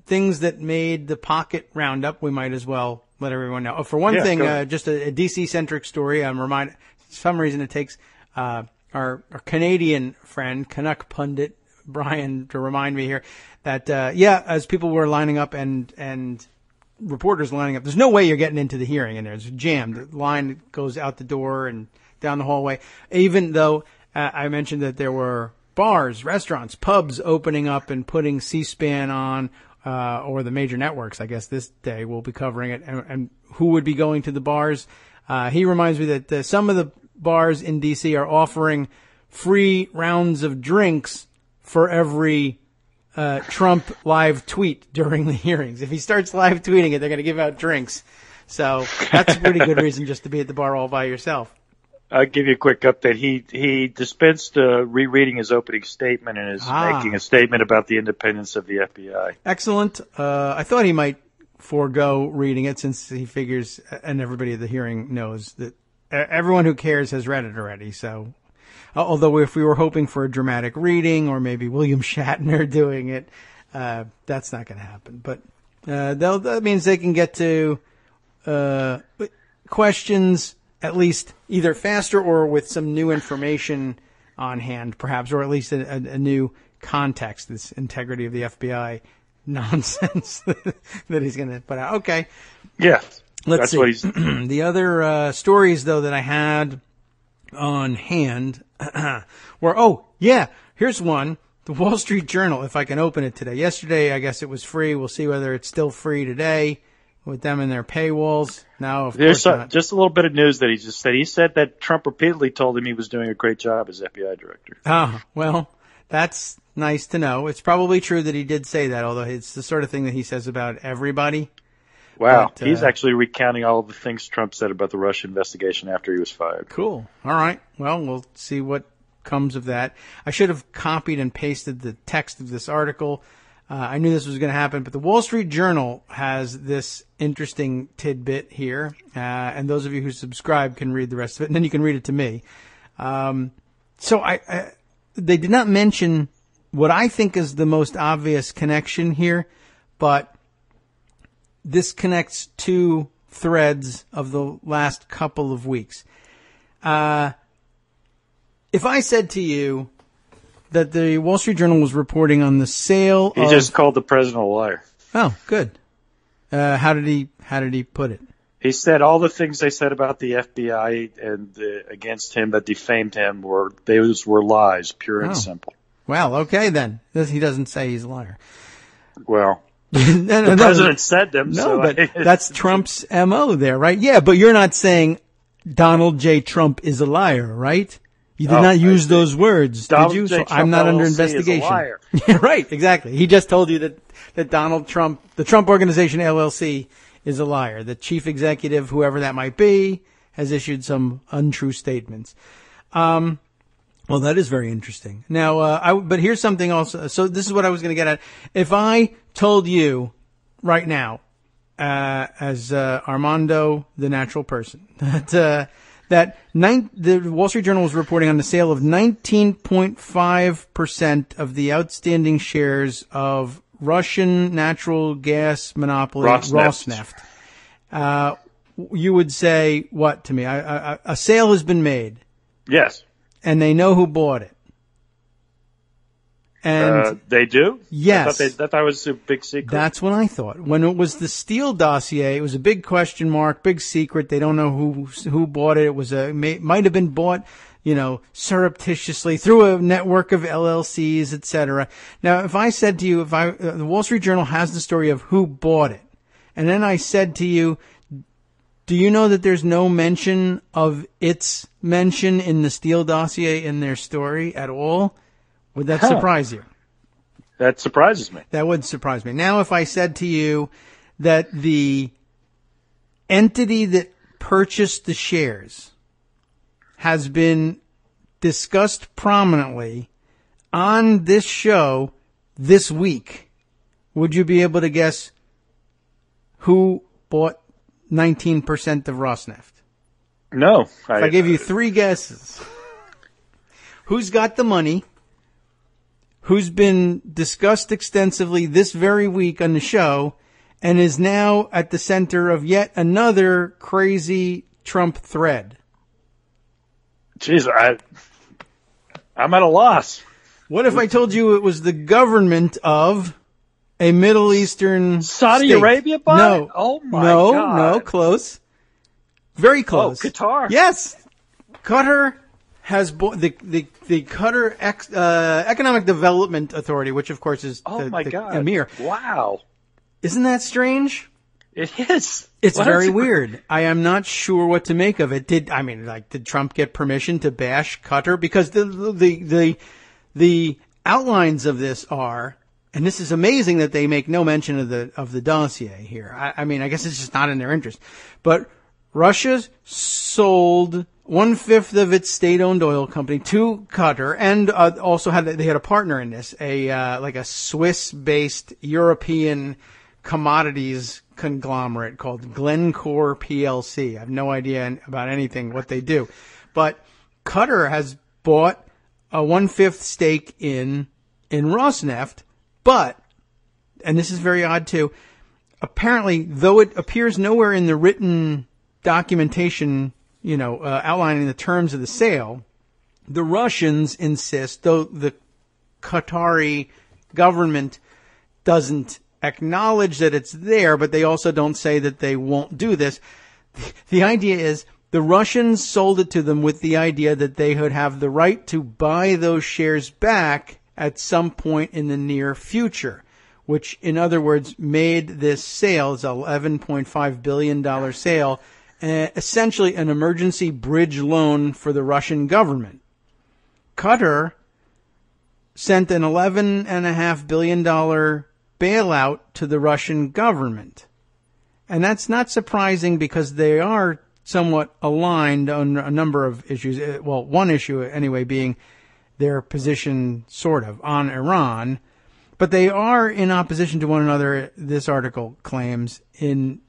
things that made the Pocket Roundup, we might as well let everyone know. For one thing, just a DC-centric story. I'm reminded, for some reason it takes our Canadian friend, Canuck pundit, Brian, to remind me here that, as people were lining up and reporters lining up, there's no way you're getting into the hearing in there. It's jammed. The line goes out the door and down the hallway. Even though I mentioned that there were bars, restaurants, pubs opening up and putting C-SPAN on, or the major networks, I guess this day we'll be covering it, and who would be going to the bars. He reminds me that some of the bars in D.C. are offering free rounds of drinks for every Trump live tweet during the hearings. If he starts live tweeting it, they're going to give out drinks. So that's a pretty good reason just to be at the bar all by yourself. I'll give you a quick update. He dispensed rereading his opening statement and is making a statement about the independence of the FBI. Excellent. I thought he might forego reading it since he figures, and everybody at the hearing knows that everyone who cares has read it already. So, although if we were hoping for a dramatic reading or maybe William Shatner doing it, that's not going to happen. But that means they can get to questions at least either faster or with some new information on hand, perhaps, or at least a new context, this integrity of the FBI nonsense that he's going to put out. Okay. Yeah. Let's see. What he's... The other stories, though, that I had on hand were, here's one. The Wall Street Journal, if I can open it today. Yesterday, I guess it was free. We'll see whether it's still free today with them and their paywalls. Now, of course not. Just a little bit of news that he just said. He said that Trump repeatedly told him he was doing a great job as FBI director. Oh, well, that's nice to know. It's probably true that he did say that, although it's the sort of thing that he says about everybody. Wow, but, he's actually recounting all of the things Trump said about the Russia investigation after he was fired. Cool. All right. Well, we'll see what comes of that. I should have copied and pasted the text of this article. I knew this was going to happen, but the Wall Street Journal has this interesting tidbit here, and those of you who subscribe can read the rest of it, and then you can read it to me. So they did not mention what I think is the most obvious connection here, but this connects two threads of the last couple of weeks. If I said to you that the Wall Street Journal was reporting on the sale He just called the president a liar. Oh, good. How did he put it? He said all the things they said about the FBI and against him that defamed him were lies, pure and simple. Well, okay then. He doesn't say he's a liar. Well, the president said them. No, so but that's Trump's MO there, right? Yeah, but you're not saying Donald J. Trump is a liar, right? You did not use those words, did you? So I'm not under investigation. Is a liar. Yeah, right, exactly. He just told you that Donald Trump, the Trump Organization LLC, is a liar. The chief executive, whoever that might be, has issued some untrue statements. Well, that is very interesting. Now, but here's something also. So this is what I was going to get at. If I told you right now, as Armando, the natural person, that the Wall Street Journal was reporting on the sale of 19.5% of the outstanding shares of Russian natural gas monopoly Rosneft. You would say what to me? A sale has been made. Yes. And they know who bought it. And they do? Yes. I thought it was a big secret. That's what I thought. When it was the Steele dossier, it was a big question mark, big secret. They don't know who bought it. It was might have been bought, surreptitiously through a network of LLCs, etc. Now, if I said to you, the Wall Street Journal has the story of who bought it, and then I said to you, do you know that there's no mention of its mention in the Steele dossier in their story at all? Would that surprise you? That surprises me. That would surprise me. Now, if I said to you that the entity that purchased the shares has been discussed prominently on this show this week, would you be able to guess who bought 19% of Rosneft? No. If I gave you three guesses. Who's got the money? Who's been discussed extensively this very week on the show and is now at the center of yet another crazy Trump thread? Jeez, I'm at a loss. What if I told you it was the government of a Middle Eastern Saudi state? Arabia bought No. it? Oh my God. No, close. Very close. Oh, Qatar. Yes. Qatar has bought the Qatar Economic Development Authority, which of course is the Emir. Wow. Isn't that strange? It is. It's very weird. I am not sure what to make of it. Did Trump get permission to bash Qatar? Because the outlines of this are, and this is amazing that they make no mention of the dossier here. I guess it's just not in their interest. But Russia sold 1/5 of its state-owned oil company to Qatar, and also they had a partner in this, like a Swiss-based European commodities conglomerate called Glencore PLC. I have no idea about anything what they do, but Qatar has bought a 1/5 stake in Rosneft, but, and this is very odd too, apparently, though it appears nowhere in the written documentation, outlining the terms of the sale, the Russians insist, though the Qatari government doesn't acknowledge that it's there, but they also don't say that they won't do this. The idea is the Russians sold it to them with the idea that they would have the right to buy those shares back at some point in the near future, which in other words made this sale, it's an $11.5 billion sale, essentially an emergency bridge loan for the Russian government. Qatar sent an $11.5 billion bailout to the Russian government. And that's not surprising because they are somewhat aligned on a number of issues. Well, one issue anyway being their position, sort of, on Iran. But they are in opposition to one another, this article claims, in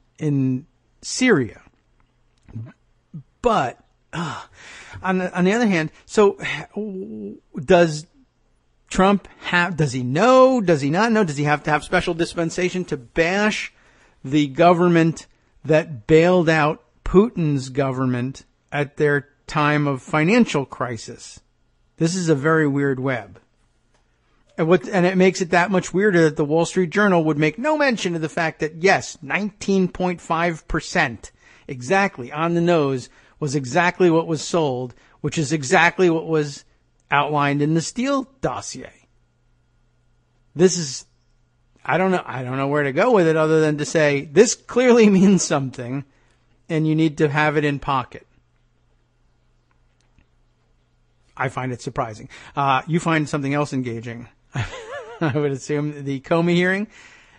Syria. But on the other hand, so does Trump does he know? Does he not know? Does he have to have special dispensation to bash the government that bailed out Putin's government at their time of financial crisis? This is a very weird web. And it makes it that much weirder that the Wall Street Journal would make no mention of the fact that, yes, 19.5% exactly on the nose was exactly what was sold, which is exactly what was outlined in the Steele dossier. This is, I don't know where to go with it other than to say this clearly means something and you need to have it in pocket. I find it surprising. You find something else engaging. I would assume the Comey hearing,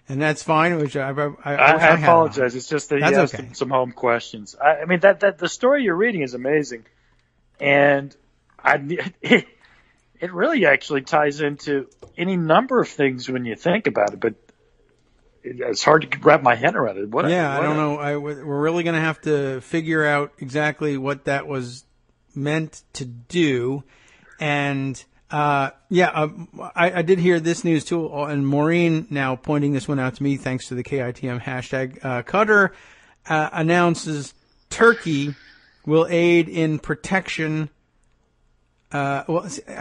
and that's fine. Which I apologize. It's just that he asked some home questions. I mean that the story you're reading is amazing, and it really actually ties into any number of things when you think about it. But it's hard to wrap my head around it. I don't know. We're really going to have to figure out exactly what that was meant to do, and. I did hear this news too, and Maureen now pointing this one out to me thanks to the KITM hashtag. Qatar announces Turkey will aid in protection. I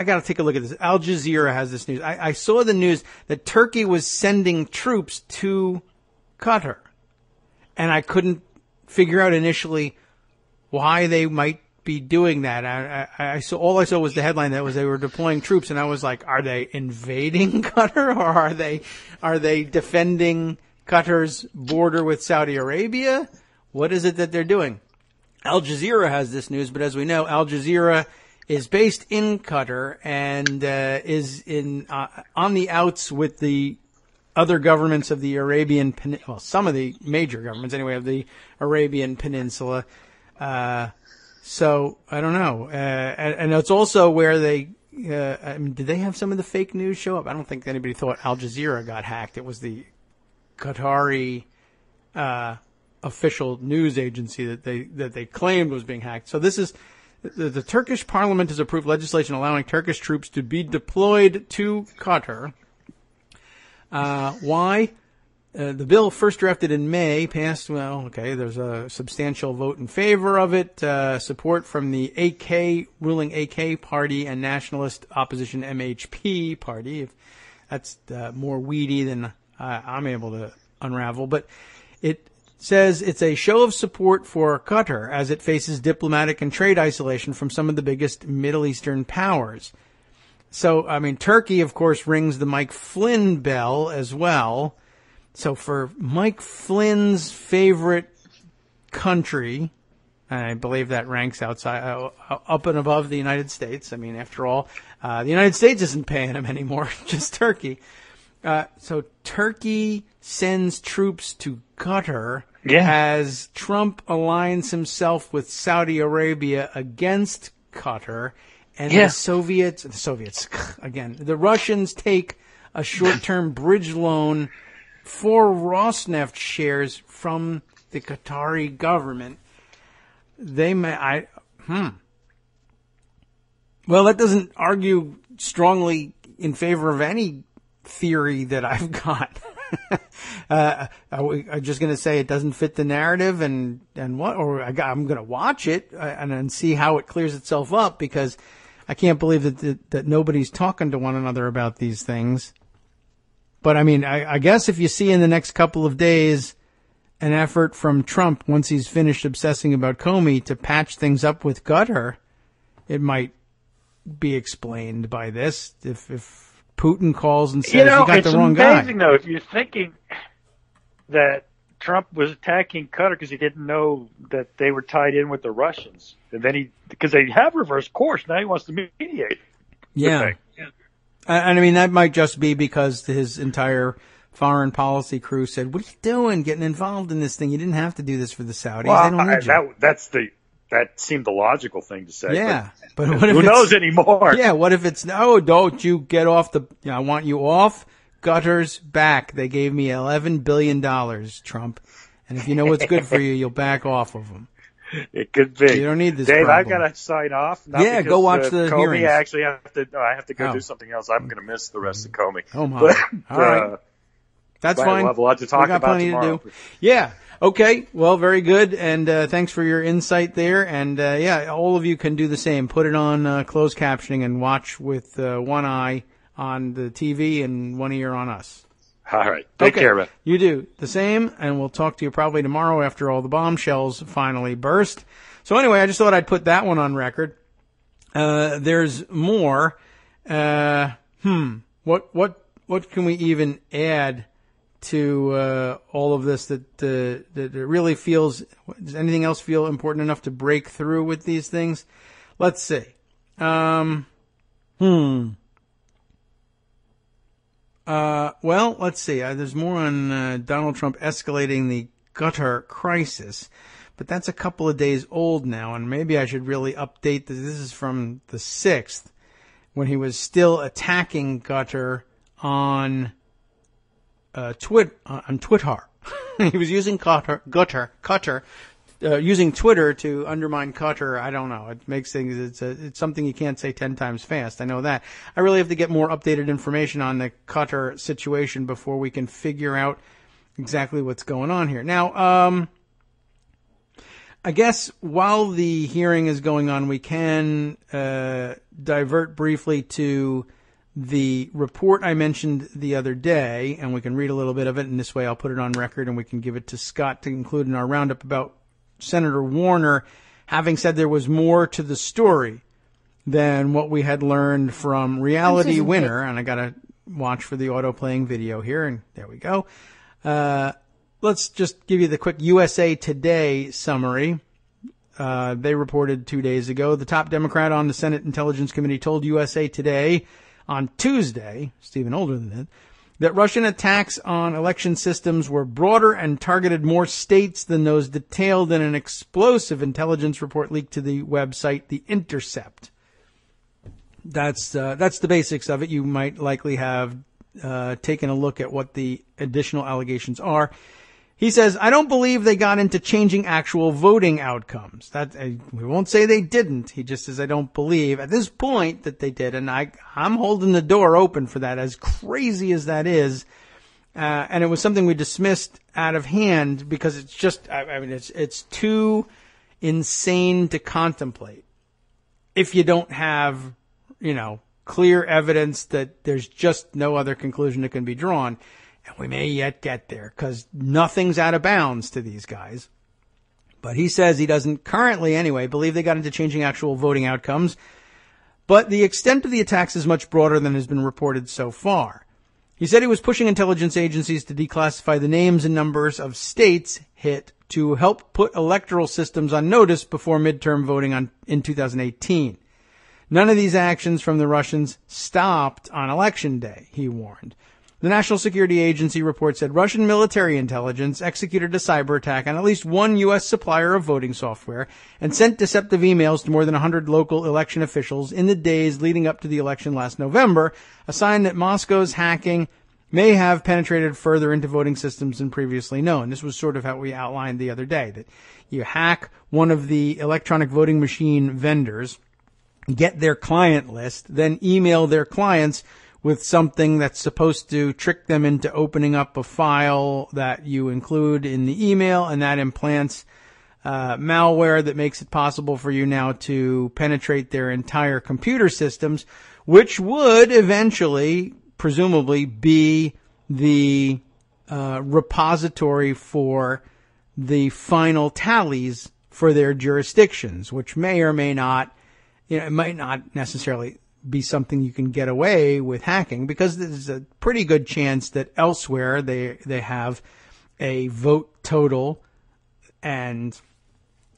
got to take a look at this. Al Jazeera has this news. I saw the news that Turkey was sending troops to Qatar, and I couldn't figure out initially why they might be doing that. All I saw was the headline that was they were deploying troops, and I was like, are they invading Qatar, or are they defending Qatar's border with Saudi Arabia? What is it that they're doing? Al Jazeera has this news, but as we know, Al Jazeera is based in Qatar and is on the outs with the other governments of the Arabian Peninsula. Well, some of the major governments anyway of the Arabian Peninsula. So I don't know, and it's also where they. Did they have some of the fake news show up? I don't think anybody thought Al Jazeera got hacked. It was the Qatari official news agency that they claimed was being hacked. So this is the Turkish Parliament has approved legislation allowing Turkish troops to be deployed to Qatar. Why? The bill first drafted in May passed, there's a substantial vote in favor of it, support from the ruling AK party and nationalist opposition MHP party. That's more weedy than I'm able to unravel. But it says it's a show of support for Qatar as it faces diplomatic and trade isolation from some of the biggest Middle Eastern powers. So, Turkey, of course, rings the Mike Flynn bell as well. So for Mike Flynn's favorite country, and I believe that ranks outside, up and above the United States. After all, the United States isn't paying him anymore, just Turkey. So Turkey sends troops to Qatar as Trump aligns himself with Saudi Arabia against Qatar, and the Soviets, again, the Russians take a short-term bridge loan for Rosneft shares from the Qatari government. Well, that doesn't argue strongly in favor of any theory that I've got. I'm just going to say it doesn't fit the narrative and what, or I'm going to watch it and see how it clears itself up, because I can't believe that nobody's talking to one another about these things. But I guess if you see in the next couple of days an effort from Trump, once he's finished obsessing about Comey, to patch things up with Qatar, it might be explained by this. If Putin calls and says you got the wrong guy. It's amazing, though, if you're thinking that Trump was attacking Qatar because he didn't know that they were tied in with the Russians. And then because they have reversed course, now he wants to mediate. Yeah. And I mean, that might just be because his entire foreign policy crew said, "What are you doing getting involved in this thing? You didn't have to do this for the Saudis. Well, they don't need you." That seemed the logical thing to say. Yeah. But what if who knows anymore? Yeah. What if it's, no, don't you get off I want you off Qatar's back. They gave me $11 billion, Trump. And if you know what's good for you, you'll back off of them. It could be. You don't need this Dave, problem. I've got to sign off. Yeah, go watch the Comey, hearings. I actually have to go do something else. I'm going to miss the rest of Comey. Oh, my. All right. That's fine. We'll have a lot to talk about plenty tomorrow. To do. Yeah. Okay. Well, very good. And thanks for your insight there. And yeah, all of you can do the same. Put it on closed captioning and watch with one eye on the TV and one ear on us. All right. Take care, man. You do the same, and we'll talk to you probably tomorrow after all the bombshells finally burst. So anyway, I just thought I'd put that one on record. There's more. What can we even add to all of this that it really feels? Does anything else feel important enough to break through with these things? Let's see. Well, let's see. There's more on Donald Trump escalating the Qatar crisis, but that's a couple of days old now, and maybe I should really update this. This is from the 6th, when he was still attacking Qatar on Twitter. He was using Qatar, using Twitter to undermine Qatar. I don't know. It makes things, it's something you can't say 10 times fast. I know that. I really have to get more updated information on the Qatar situation before we can figure out exactly what's going on here. Now, I guess while the hearing is going on, we can divert briefly to the report I mentioned the other day, and we can read a little bit of it, and this way I'll put it on record and we can give it to Scott to include in our roundup about Senator Warner having said there was more to the story than what we had learned from Reality Winner. And I got to watch for the auto-playing video here, and there we go. Let's just give you the quick USA Today summary. They reported 2 days ago. The top Democrat on the Senate Intelligence Committee told USA Today on Tuesday, Stephen older than that, that Russian attacks on election systems were broader and targeted more states than those detailed in an explosive intelligence report leaked to the website The Intercept. That's the basics of it. You might likely have taken a look at what the additional allegations are. He says, I don't believe they got into changing actual voting outcomes. We won't say they didn't. He just says, I don't believe at this point that they did. And I'm holding the door open for that, as crazy as that is. And it was something we dismissed out of hand because it's just, it's too insane to contemplate if you don't have, clear evidence that there's just no other conclusion that can be drawn. And we may yet get there because nothing's out of bounds to these guys. But he says he doesn't currently, anyway, believe they got into changing actual voting outcomes. But the extent of the attacks is much broader than has been reported so far. He said he was pushing intelligence agencies to declassify the names and numbers of states hit to help put electoral systems on notice before midterm voting in 2018. None of these actions from the Russians stopped on Election Day, he warned. The National Security Agency report said Russian military intelligence executed a cyber attack on at least one U.S. supplier of voting software and sent deceptive emails to more than 100 local election officials in the days leading up to the election last November, a sign that Moscow's hacking may have penetrated further into voting systems than previously known. This was sort of how we outlined the other day, that you hack one of the electronic voting machine vendors, get their client list, then email their clients with something that's supposed to trick them into opening up a file that you include in the email, and that implants malware that makes it possible for you now to penetrate their entire computer systems, which would eventually, presumably, be the repository for the final tallies for their jurisdictions, which may or may not, it might not necessarily be something you can get away with hacking, because there's a pretty good chance that elsewhere they have a vote total, and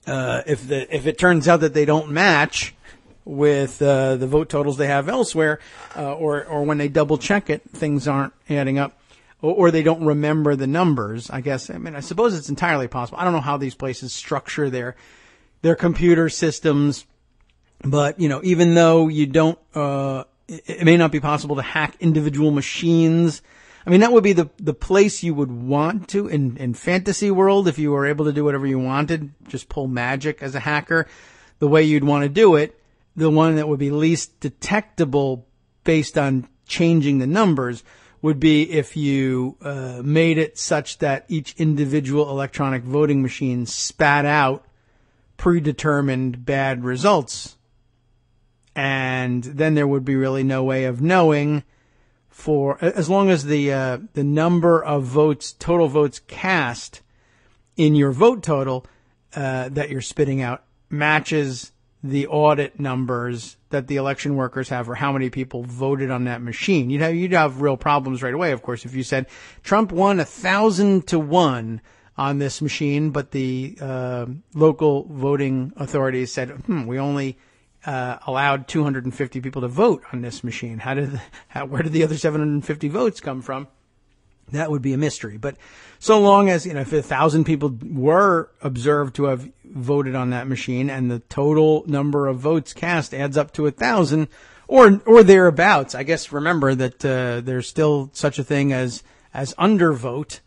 if it turns out that they don't match, with the vote totals they have elsewhere, or when they double check it, things aren't adding up, or they don't remember the numbers. I guess. I mean, I suppose it's entirely possible. I don't know how these places structure their computer systems, but even though you don't, it may not be possible to hack individual machines. I mean, that would be the place you would want to in fantasy world if you were able to do whatever you wanted, just pull magic as a hacker. The way you'd want to do it, the one that would be least detectable based on changing the numbers would be if you made it such that each individual electronic voting machine spat out predetermined bad results. And then there would be really no way of knowing, for as long as the number of votes, total votes cast in your vote total that you're spitting out matches the audit numbers that the election workers have, or how many people voted on that machine. You'd have real problems right away, of course, if you said Trump won 1,000 to 1 on this machine, but the local voting authorities said, we only allowed 250 people to vote on this machine. Where did the other 750 votes come from? That would be a mystery. But so long as, if 1,000 people were observed to have voted on that machine and the total number of votes cast adds up to 1,000 or thereabouts, I guess remember that there's still such a thing as undervote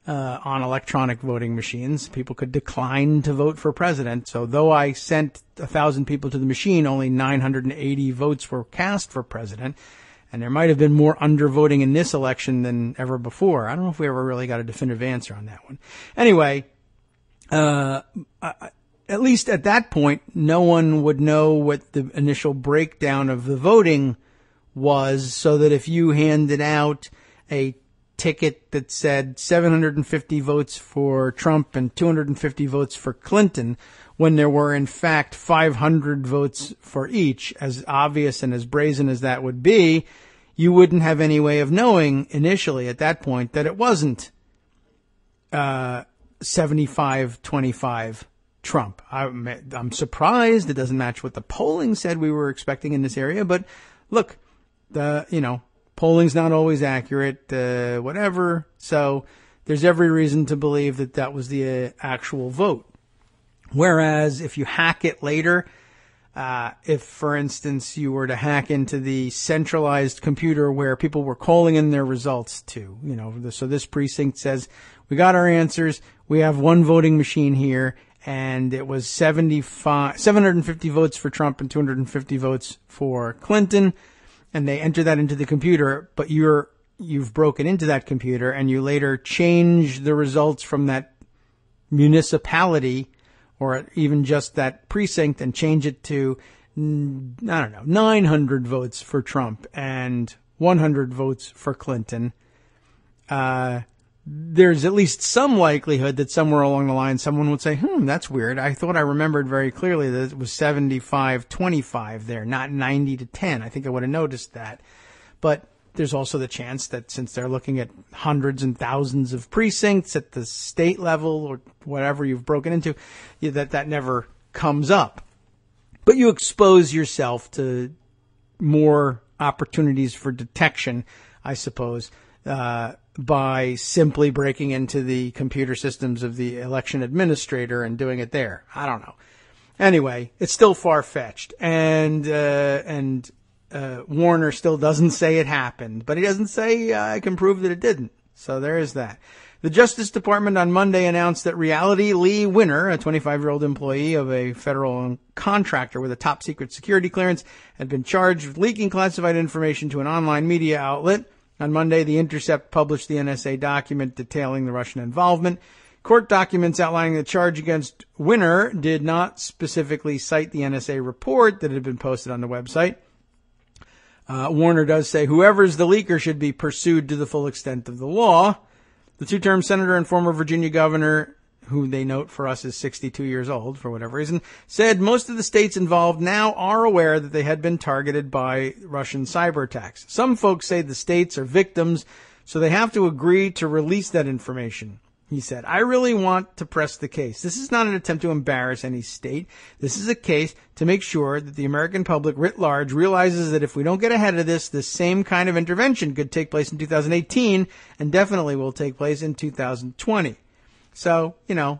on electronic voting machines. People could decline to vote for president. So though I sent 1,000 people to the machine, only 980 votes were cast for president. And there might have been more undervoting in this election than ever before. I don't know if we ever really got a definitive answer on that one. Anyway, at least at that point, no one would know what the initial breakdown of the voting was, so that if you handed out a ticket that said 750 votes for Trump and 250 votes for Clinton, when there were in fact 500 votes for each, as obvious and as brazen as that would be, you wouldn't have any way of knowing initially at that point that it wasn't 75-25 Trump. I'm surprised it doesn't match what the polling said we were expecting in this area, but look, polling's not always accurate, whatever. So there's every reason to believe that that was the actual vote. Whereas if you hack it later, if, for instance, you were to hack into the centralized computer where people were calling in their results to, so this precinct says, we got our answers, we have one voting machine here, and it was 750 votes for Trump and 250 votes for Clinton, and they enter that into the computer, but you've broken into that computer, and you later change the results from that municipality or even just that precinct and change it to, 900 votes for Trump and 100 votes for Clinton. There's at least some likelihood that somewhere along the line someone would say, that's weird. I thought I remembered very clearly that it was 75-25 there, not 90-10. I think I would have noticed that. But there's also the chance that since they're looking at hundreds and thousands of precincts at the state level or whatever you've broken into, that never comes up. But you expose yourself to more opportunities for detection, I suppose, by simply breaking into the computer systems of the election administrator and doing it there. I don't know. Anyway, it's still far-fetched. And Warner still doesn't say it happened, but he doesn't say I can prove that it didn't. So there is that. The Justice Department on Monday announced that Reality Lee Winner, a 25-year-old employee of a federal contractor with a top-secret security clearance, had been charged with leaking classified information to an online media outlet. On Monday, The Intercept published the NSA document detailing the Russian involvement. Court documents outlining the charge against Winner did not specifically cite the NSA report that had been posted on the website. Warner does say whoever's the leaker should be pursued to the full extent of the law. The two-term senator and former Virginia governor, who they note for us is 62 years old for whatever reason, said most of the states involved now are aware that they had been targeted by Russian cyber attacks. Some folks say the states are victims, so they have to agree to release that information. He said, I really want to press the case. This is not an attempt to embarrass any state. This is a case to make sure that the American public writ large realizes that if we don't get ahead of this, the same kind of intervention could take place in 2018 and definitely will take place in 2020. So,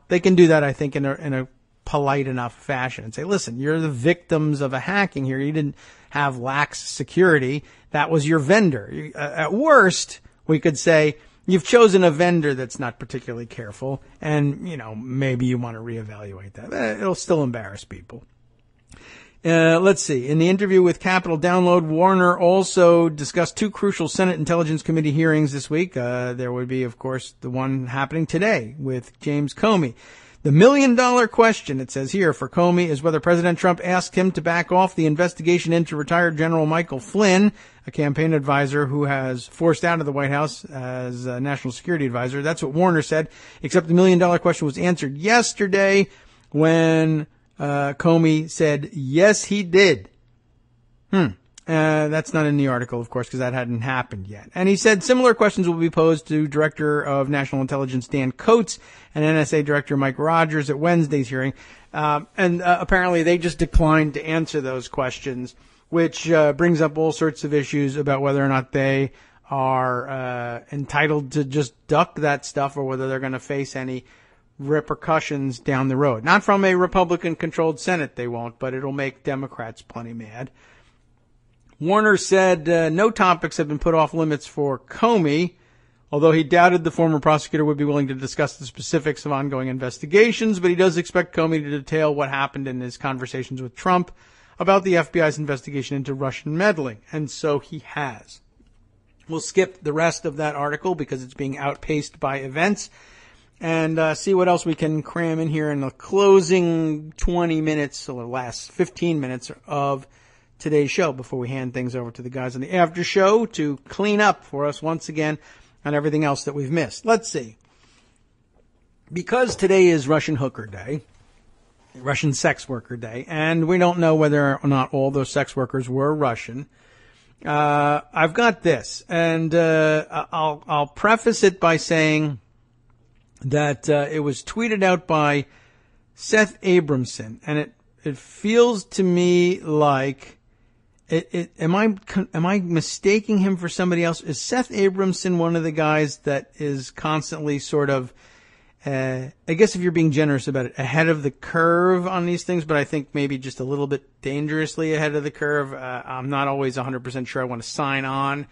they can do that, I think, in a polite enough fashion and say, listen, you're the victims of a hacking here. You didn't have lax security. That was your vendor. At worst, we could say, you've chosen a vendor that's not particularly careful, and, maybe you want to reevaluate that. It'll still embarrass people. Let's see. In the interview with Capital Download, Warner also discussed two crucial Senate Intelligence Committee hearings this week. There would be, of course, the one happening today with James Comey. The $1 million question, it says here, for Comey is whether President Trump asked him to back off the investigation into retired General Michael Flynn, a campaign advisor who has forced out of the White House as a national security advisor. That's what Warner said, except the $1 million question was answered yesterday when Comey said, yes, he did. That's not in the article, of course, because that hadn't happened yet. And he said similar questions will be posed to Director of National Intelligence Dan Coates and NSA Director Mike Rogers at Wednesday's hearing. Apparently they just declined to answer those questions, which brings up all sorts of issues about whether or not they are entitled to just duck that stuff or whether they're going to face any repercussions down the road. Not from a Republican-controlled Senate, they won't, but it'll make Democrats plenty mad. Warner said no topics have been put off limits for Comey, although he doubted the former prosecutor would be willing to discuss the specifics of ongoing investigations, but he does expect Comey to detail what happened in his conversations with Trump about the FBI's investigation into Russian meddling, and so he has. We'll skip the rest of that article because it's being outpaced by events and see what else we can cram in here in the closing 20 minutes or last 15 minutes of today's show before we hand things over to the guys on the after show to clean up for us once again on everything else that we've missed. Let's see. Because today is Russian Hooker Day, Russian Sex Worker Day, and we don't know whether or not all those sex workers were Russian, I've got this, and I'll preface it by saying that it was tweeted out by Seth Abramson, and it feels to me like am I mistaking him for somebody else? Is Seth Abramson one of the guys that is constantly sort of, I guess if you're being generous about it, ahead of the curve on these things, but I think maybe just a little bit dangerously ahead of the curve. I'm not always 100% sure I want to sign on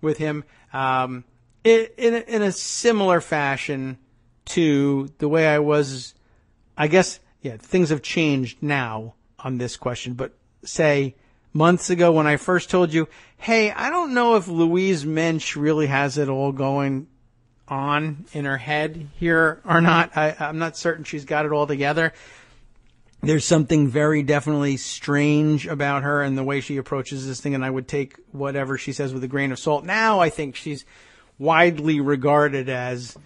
with him. In a similar fashion to the way I was, I guess, things have changed now on this question, but say months ago when I first told you, hey, I don't know if Louise Mensch really has it all going on in her head here or not. I'm not certain she's got it all together. There's something very definitely strange about her and the way she approaches this thing, and I would take whatever she says with a grain of salt. Now I think she's widely regarded as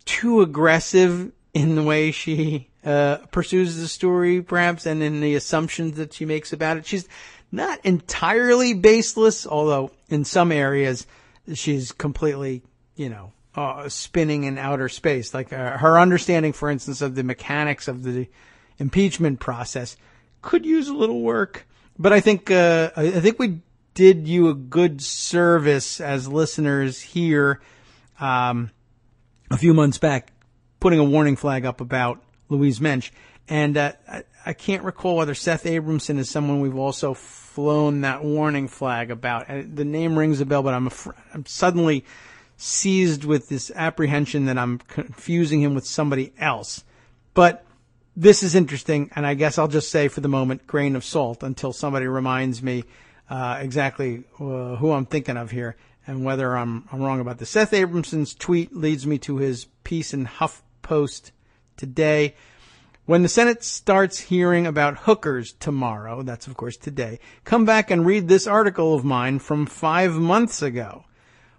too aggressive in the way she pursues the story, perhaps, and in the assumptions that she makes about it. She's not entirely baseless, although in some areas she's completely, spinning in outer space. Like her understanding, for instance, of the mechanics of the impeachment process could use a little work. But I think we did you a good service as listeners here a few months back, putting a warning flag up about Louise Mensch. And I can't recall whether Seth Abramson is someone we've also flown that warning flag about. The name rings a bell, but I'm suddenly seized with this apprehension that I'm confusing him with somebody else. But this is interesting, and I guess I'll just say for the moment, grain of salt, until somebody reminds me exactly who I'm thinking of here and whether I'm wrong about this. Seth Abramson's tweet leads me to his piece in HuffPost today. When the Senate starts hearing about hookers tomorrow, that's of course today, come back and read this article of mine from 5 months ago,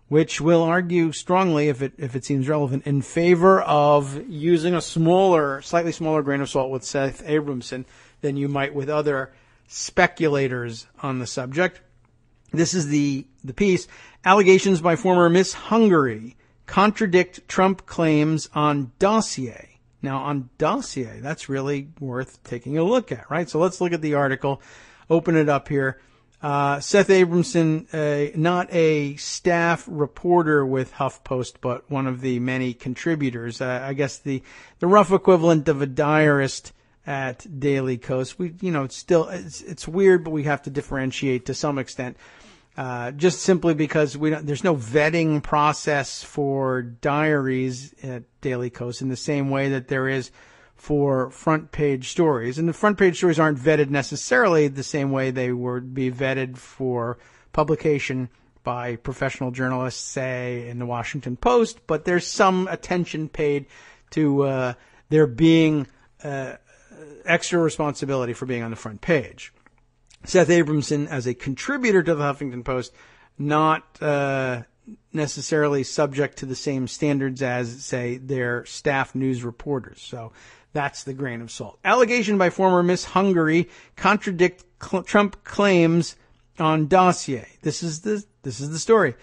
which will argue strongly, if it seems relevant, in favor of using a slightly smaller grain of salt with Seth Abramson than you might with other speculators on the subject. This is the piece. Allegations by former Miss Hungary contradict Trump claims on dossier. Now, on dossier, that's really worth taking a look at, right? So let's look at the article. Open it up here. Seth Abramson, not a staff reporter with HuffPost, but one of the many contributors. I guess the rough equivalent of a diarist at Daily Kos. It's weird, but we have to differentiate to some extent. Just simply because there's no vetting process for diaries at Daily Kos in the same way that there is for front page stories. And the front page stories aren't vetted necessarily the same way they would be vetted for publication by professional journalists, say, in the Washington Post, but there's some attention paid to there being extra responsibility for being on the front page. Seth Abramson, as a contributor to the Huffington Post, not necessarily subject to the same standards as, say, their staff news reporters. So that's the grain of salt. Allegation by former Miss Hungary contradict Trump claims on dossier. This is the story.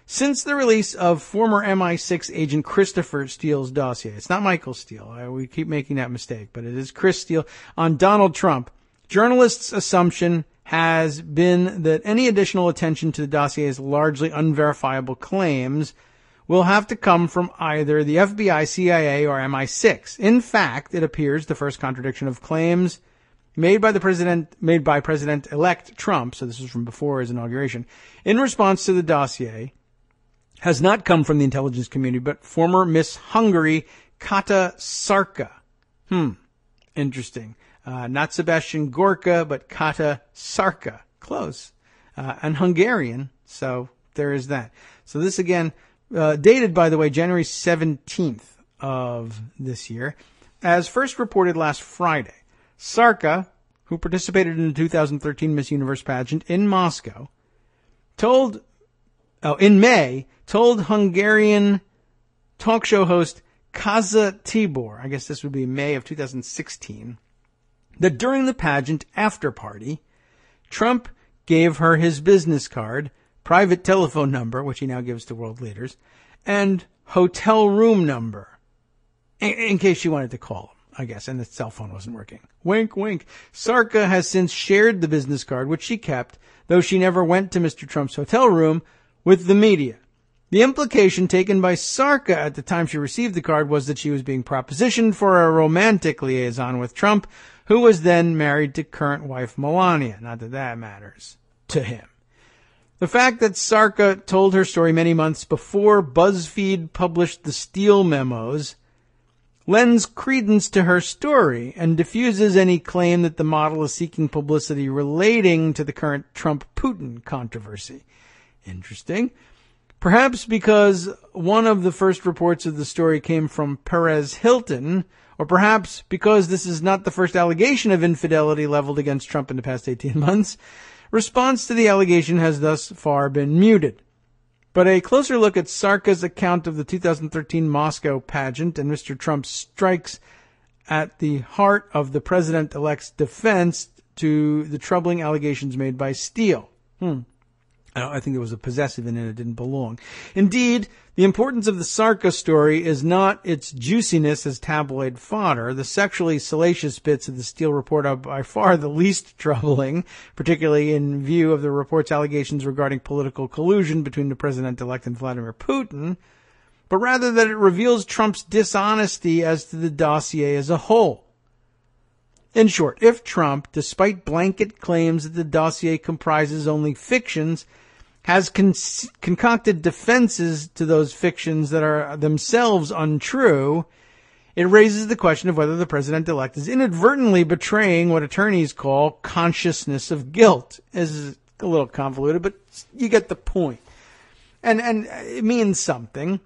Since the release of former MI6 agent Christopher Steele's dossier, it's not Michael Steele. We keep making that mistake, but it is Chris Steele on Donald Trump. Journalists' assumption has been that any additional attention to the dossier's largely unverifiable claims will have to come from either the FBI, CIA, or MI6. In fact, it appears the first contradiction of claims made by President-elect Trump, so this is from before his inauguration, in response to the dossier, has not come from the intelligence community, but former Miss Hungary, Kata Sarka. Interesting. Not Sebastian Gorka, but Kata Sarka. Close. And Hungarian, so there is that. So this again, dated, by the way, January 17th of this year, as first reported last Friday. Sarka, who participated in the 2013 Miss Universe pageant in Moscow, told Hungarian talk show host Kaza Tibor, I guess this would be May of 2016, that during the pageant after party, Trump gave her his business card, private telephone number, which he now gives to world leaders, and hotel room number, in case she wanted to call him, I guess, and the cell phone wasn't working. Wink, wink. Sarka has since shared the business card, which she kept, though she never went to Mr. Trump's hotel room, with the media. The implication taken by Sarka at the time she received the card was that she was being propositioned for a romantic liaison with Trump, who was then married to current wife Melania. Not that that matters to him. The fact that Sarka told her story many months before BuzzFeed published the Steele memos lends credence to her story and diffuses any claim that the model is seeking publicity relating to the current Trump-Putin controversy. Interesting. Perhaps because one of the first reports of the story came from Perez Hilton, or perhaps because this is not the first allegation of infidelity leveled against Trump in the past 18 months, response to the allegation has thus far been muted. But a closer look at Sarka's account of the 2013 Moscow pageant and Mr. Trump's strikes at the heart of the president-elect's defense to the troubling allegations made by Steele. I think there was a possessive in it. It didn't belong. Indeed, the importance of the Sarka story is not its juiciness as tabloid fodder. The sexually salacious bits of the Steele report are by far the least troubling, particularly in view of the report's allegations regarding political collusion between the president-elect and Vladimir Putin, but rather that it reveals Trump's dishonesty as to the dossier as a whole. In short, if Trump, despite blanket claims that the dossier comprises only fictions, has concocted defenses to those fictions that are themselves untrue, it raises the question of whether the president-elect is inadvertently betraying what attorneys call consciousness of guilt. This is a little convoluted, but you get the point. And it means something.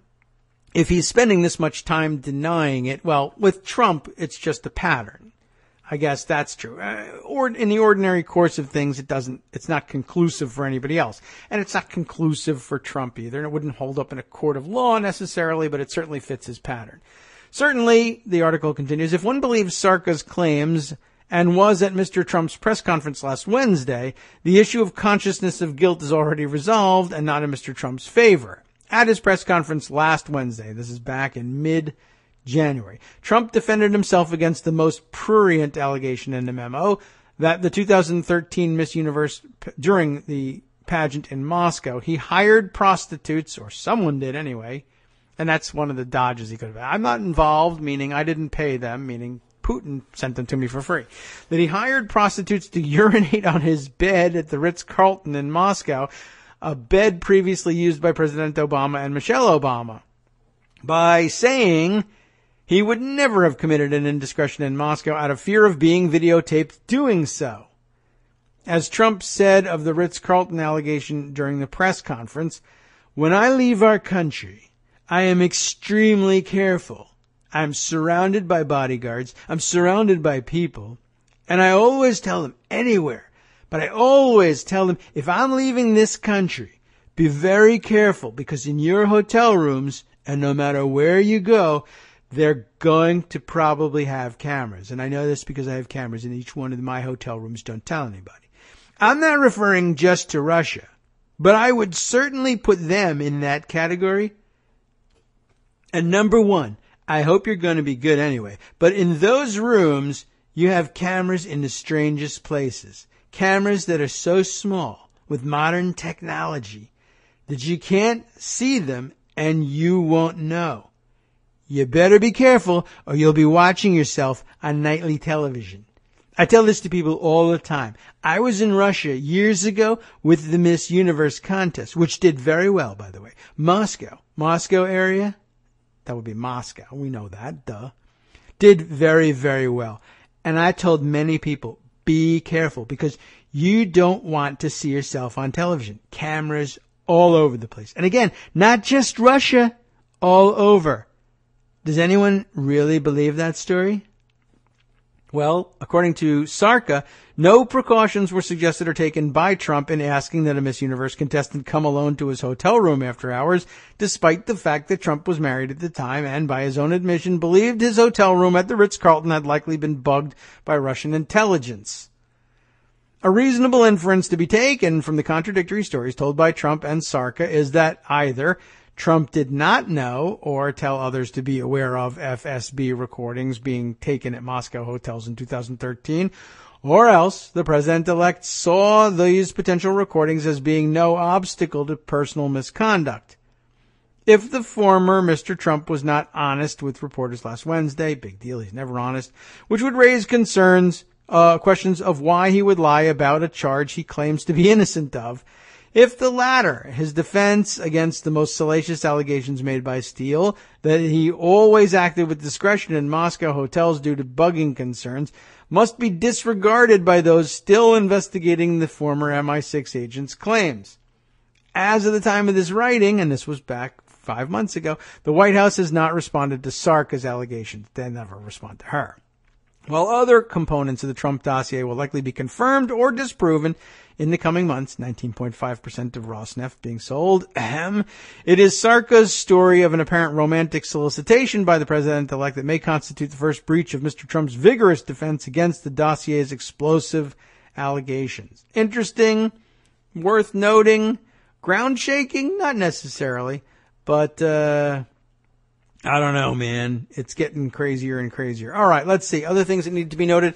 If he's spending this much time denying it, well, with Trump, it's just a pattern. I guess that's true. Or in the ordinary course of things, it's not conclusive for anybody else. And it's not conclusive for Trump either. And it wouldn't hold up in a court of law necessarily, but it certainly fits his pattern. Certainly, the article continues, if one believes Sarka's claims and was at Mr. Trump's press conference last Wednesday, the issue of consciousness of guilt is already resolved and not in Mr. Trump's favor. At his press conference last Wednesday, this is back in mid-January, Trump defended himself against the most prurient allegation in the memo that the 2013 Miss Universe, during the pageant in Moscow, he hired prostitutes, or someone did anyway, and that's one of the dodges he could have had. I'm not involved, meaning I didn't pay them, meaning Putin sent them to me for free. That he hired prostitutes to urinate on his bed at the Ritz-Carlton in Moscow, a bed previously used by President Obama and Michelle Obama, by saying he would never have committed an indiscretion in Moscow out of fear of being videotaped doing so. As Trump said of the Ritz-Carlton allegation during the press conference, "When I leave our country, I am extremely careful. I'm surrounded by bodyguards. I'm surrounded by people. And I always tell them anywhere. But I always tell them, if I'm leaving this country, be very careful because in your hotel rooms, and no matter where you go, they're going to probably have cameras. And I know this because I have cameras in each one of my hotel rooms. Don't tell anybody." I'm not referring just to Russia, but I would certainly put them in that category. And number one, I hope you're going to be good anyway, but in those rooms, you have cameras in the strangest places. Cameras that are so small with modern technology that you can't see them and you won't know. You better be careful or you'll be watching yourself on nightly television. I tell this to people all the time. I was in Russia years ago with the Miss Universe contest, which did very well, by the way. Moscow area, that would be Moscow. We know that, duh. Did very, very well. And I told many people, be careful because you don't want to see yourself on television. Cameras all over the place. And again, not just Russia, all over. Does anyone really believe that story? Well, according to Sarka, no precautions were suggested or taken by Trump in asking that a Miss Universe contestant come alone to his hotel room after hours, despite the fact that Trump was married at the time and, by his own admission, believed his hotel room at the Ritz-Carlton had likely been bugged by Russian intelligence. A reasonable inference to be taken from the contradictory stories told by Trump and Sarka is that either Trump did not know or tell others to be aware of FSB recordings being taken at Moscow hotels in 2013, or else the president-elect saw these potential recordings as being no obstacle to personal misconduct. If the former Mr. Trump was not honest with reporters last Wednesday, big deal, he's never honest, which would raise questions of why he would lie about a charge he claims to be innocent of. If the latter, his defense against the most salacious allegations made by Steele, that he always acted with discretion in Moscow hotels due to bugging concerns, must be disregarded by those still investigating the former MI6 agent's claims. As of the time of this writing, and this was back 5 months ago, the White House has not responded to Sarka's allegations. They never respond to her. While other components of the Trump dossier will likely be confirmed or disproven in the coming months, 19.5% of Rosneft being sold, it is Sarka's story of an apparent romantic solicitation by the president-elect that may constitute the first breach of Mr. Trump's vigorous defense against the dossier's explosive allegations. Interesting, worth noting, ground shaking, not necessarily, but I don't know, man. It's getting crazier and crazier. All right, let's see. Other things that need to be noted.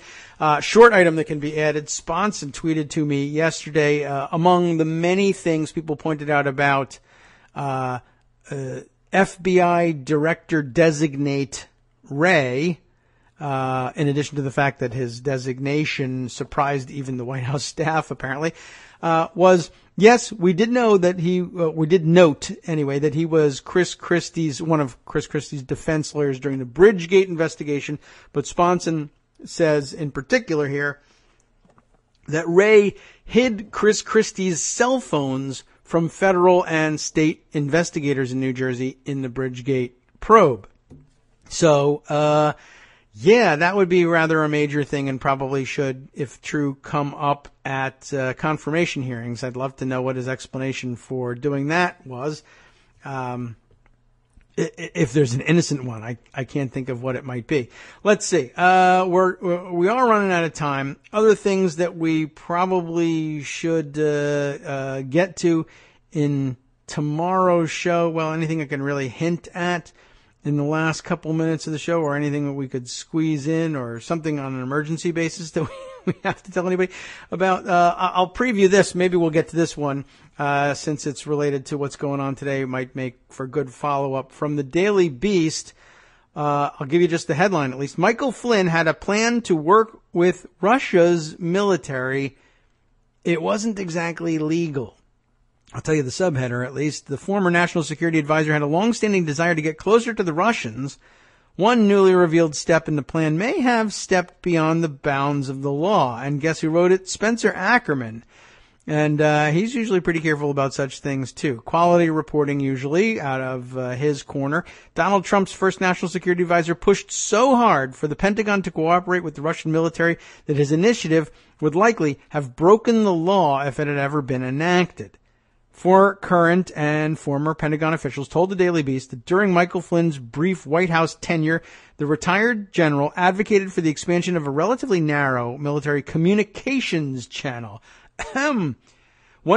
Short item that can be added. Sponson tweeted to me yesterday, among the many things people pointed out about FBI Director Designate Wray, in addition to the fact that his designation surprised even the White House staff, apparently, was, yes, we did know that we did note anyway that he was one of Chris Christie's defense lawyers during the Bridgegate investigation. But Sponson says in particular here that Wray hid Chris Christie's cell phones from federal and state investigators in New Jersey in the Bridgegate probe. So, yeah, that would be rather a major thing and probably should, if true, come up at confirmation hearings. I'd love to know what his explanation for doing that was. If there's an innocent one, I can't think of what it might be. Let's see. We are running out of time. Other things that we probably should get to in tomorrow's show. Well, anything I can really hint at in the last couple minutes of the show, or anything that we could squeeze in, or something on an emergency basis that we have to tell anybody about. I'll preview this. Maybe we'll get to this one, since it's related to what's going on today. It might make for good follow-up. From the Daily Beast, I'll give you just the headline at least. Michael Flynn had a plan to work with Russia's military. It wasn't exactly legal. I'll tell you the subheader at least. The former national security advisor had a long-standing desire to get closer to the Russians. One newly revealed step in the plan may have stepped beyond the bounds of the law. And guess who wrote it? Spencer Ackerman. And he's usually pretty careful about such things, too. Quality reporting, usually, out of his corner. Donald Trump's first national security advisor pushed so hard for the Pentagon to cooperate with the Russian military that his initiative would likely have broken the law if it had ever been enacted. Four current and former Pentagon officials told the Daily Beast that during Michael Flynn's brief White House tenure, the retired general advocated for the expansion of a relatively narrow military communications channel. One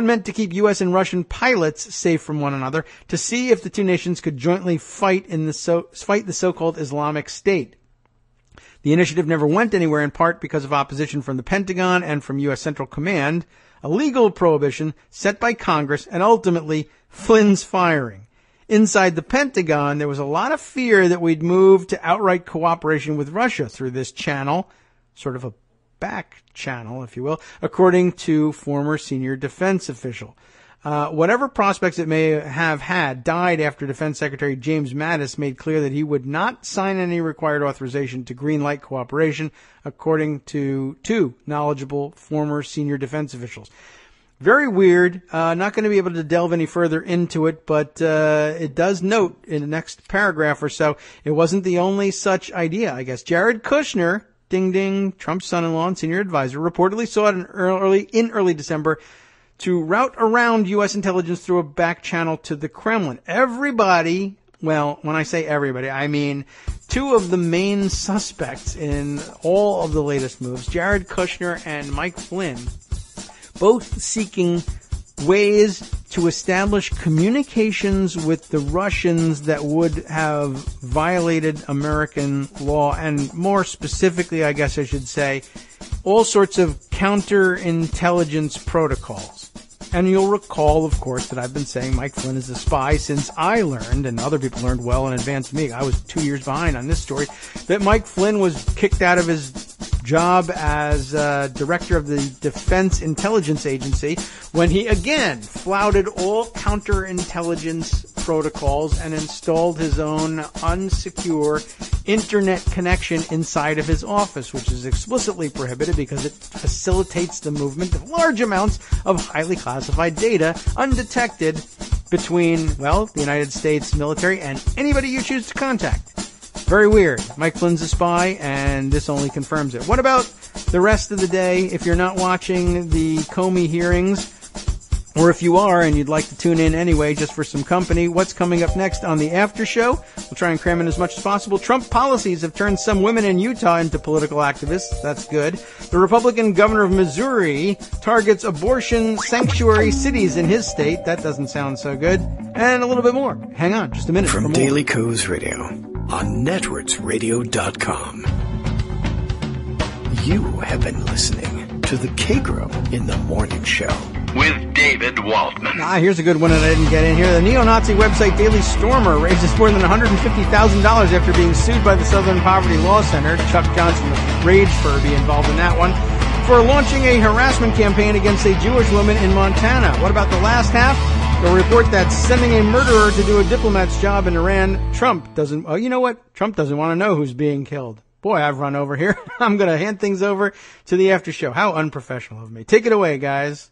meant to keep U.S. and Russian pilots safe from one another, to see if the two nations could jointly fight the so-called Islamic State. The initiative never went anywhere, in part because of opposition from the Pentagon and from U.S. Central Command, a legal prohibition set by Congress, and ultimately Flynn's firing. Inside the Pentagon, there was a lot of fear that we'd move to outright cooperation with Russia through this channel, sort of a back channel, if you will, according to former senior defense official. Whatever prospects it may have had died after Defense Secretary James Mattis made clear that he would not sign any required authorization to greenlight cooperation, according to two knowledgeable former senior defense officials. Very weird. Not going to be able to delve any further into it, but it does note in the next paragraph or so, it wasn't the only such idea, I guess. Jared Kushner, ding ding, Trump's son-in-law and senior advisor, reportedly sought in early December to route around U.S. intelligence through a back channel to the Kremlin. Everybody, well, when I say everybody, I mean two of the main suspects in all of the latest moves, Jared Kushner and Mike Flynn, both seeking ways to establish communications with the Russians that would have violated American law, and more specifically, I guess I should say, all sorts of counterintelligence protocols. And you'll recall, of course, that I've been saying Mike Flynn is a spy since I learned, and other people learned well in advance of me, I was 2 years behind on this story, that Mike Flynn was kicked out of his job as director of the Defense Intelligence Agency when he again flouted all counterintelligence protocols and installed his own unsecure internet connection inside of his office, which is explicitly prohibited because it facilitates the movement of large amounts of highly classified data undetected between, well, the United States military and anybody you choose to contact. Very weird. Mike Flynn's a spy, and this only confirms it. What about the rest of the day? If you're not watching the Comey hearings, or if you are and you'd like to tune in anyway just for some company, what's coming up next on the after show? We'll try and cram in as much as possible. Trump policies have turned some women in Utah into political activists. That's good. The Republican governor of Missouri targets abortion sanctuary cities in his state. That doesn't sound so good. And a little bit more. Hang on just a minute. From Daily Kos Radio on networksradio.com. You have been listening to the Kagro in the Morning Show with David Waldman. Here's a good one that I didn't get in here. The neo-Nazi website Daily Stormer raises more than $150,000 after being sued by the Southern Poverty Law Center. Chuck Johnson, the rage Furby, involved in that one, for launching a harassment campaign against a Jewish woman in Montana. What about the last half? A report that's sending a murderer to do a diplomat's job in Iran. Trump doesn't, oh, you know what? Trump doesn't want to know who's being killed. Boy, I've run over here. I'm going to hand things over to the after show. How unprofessional of me. Take it away, guys.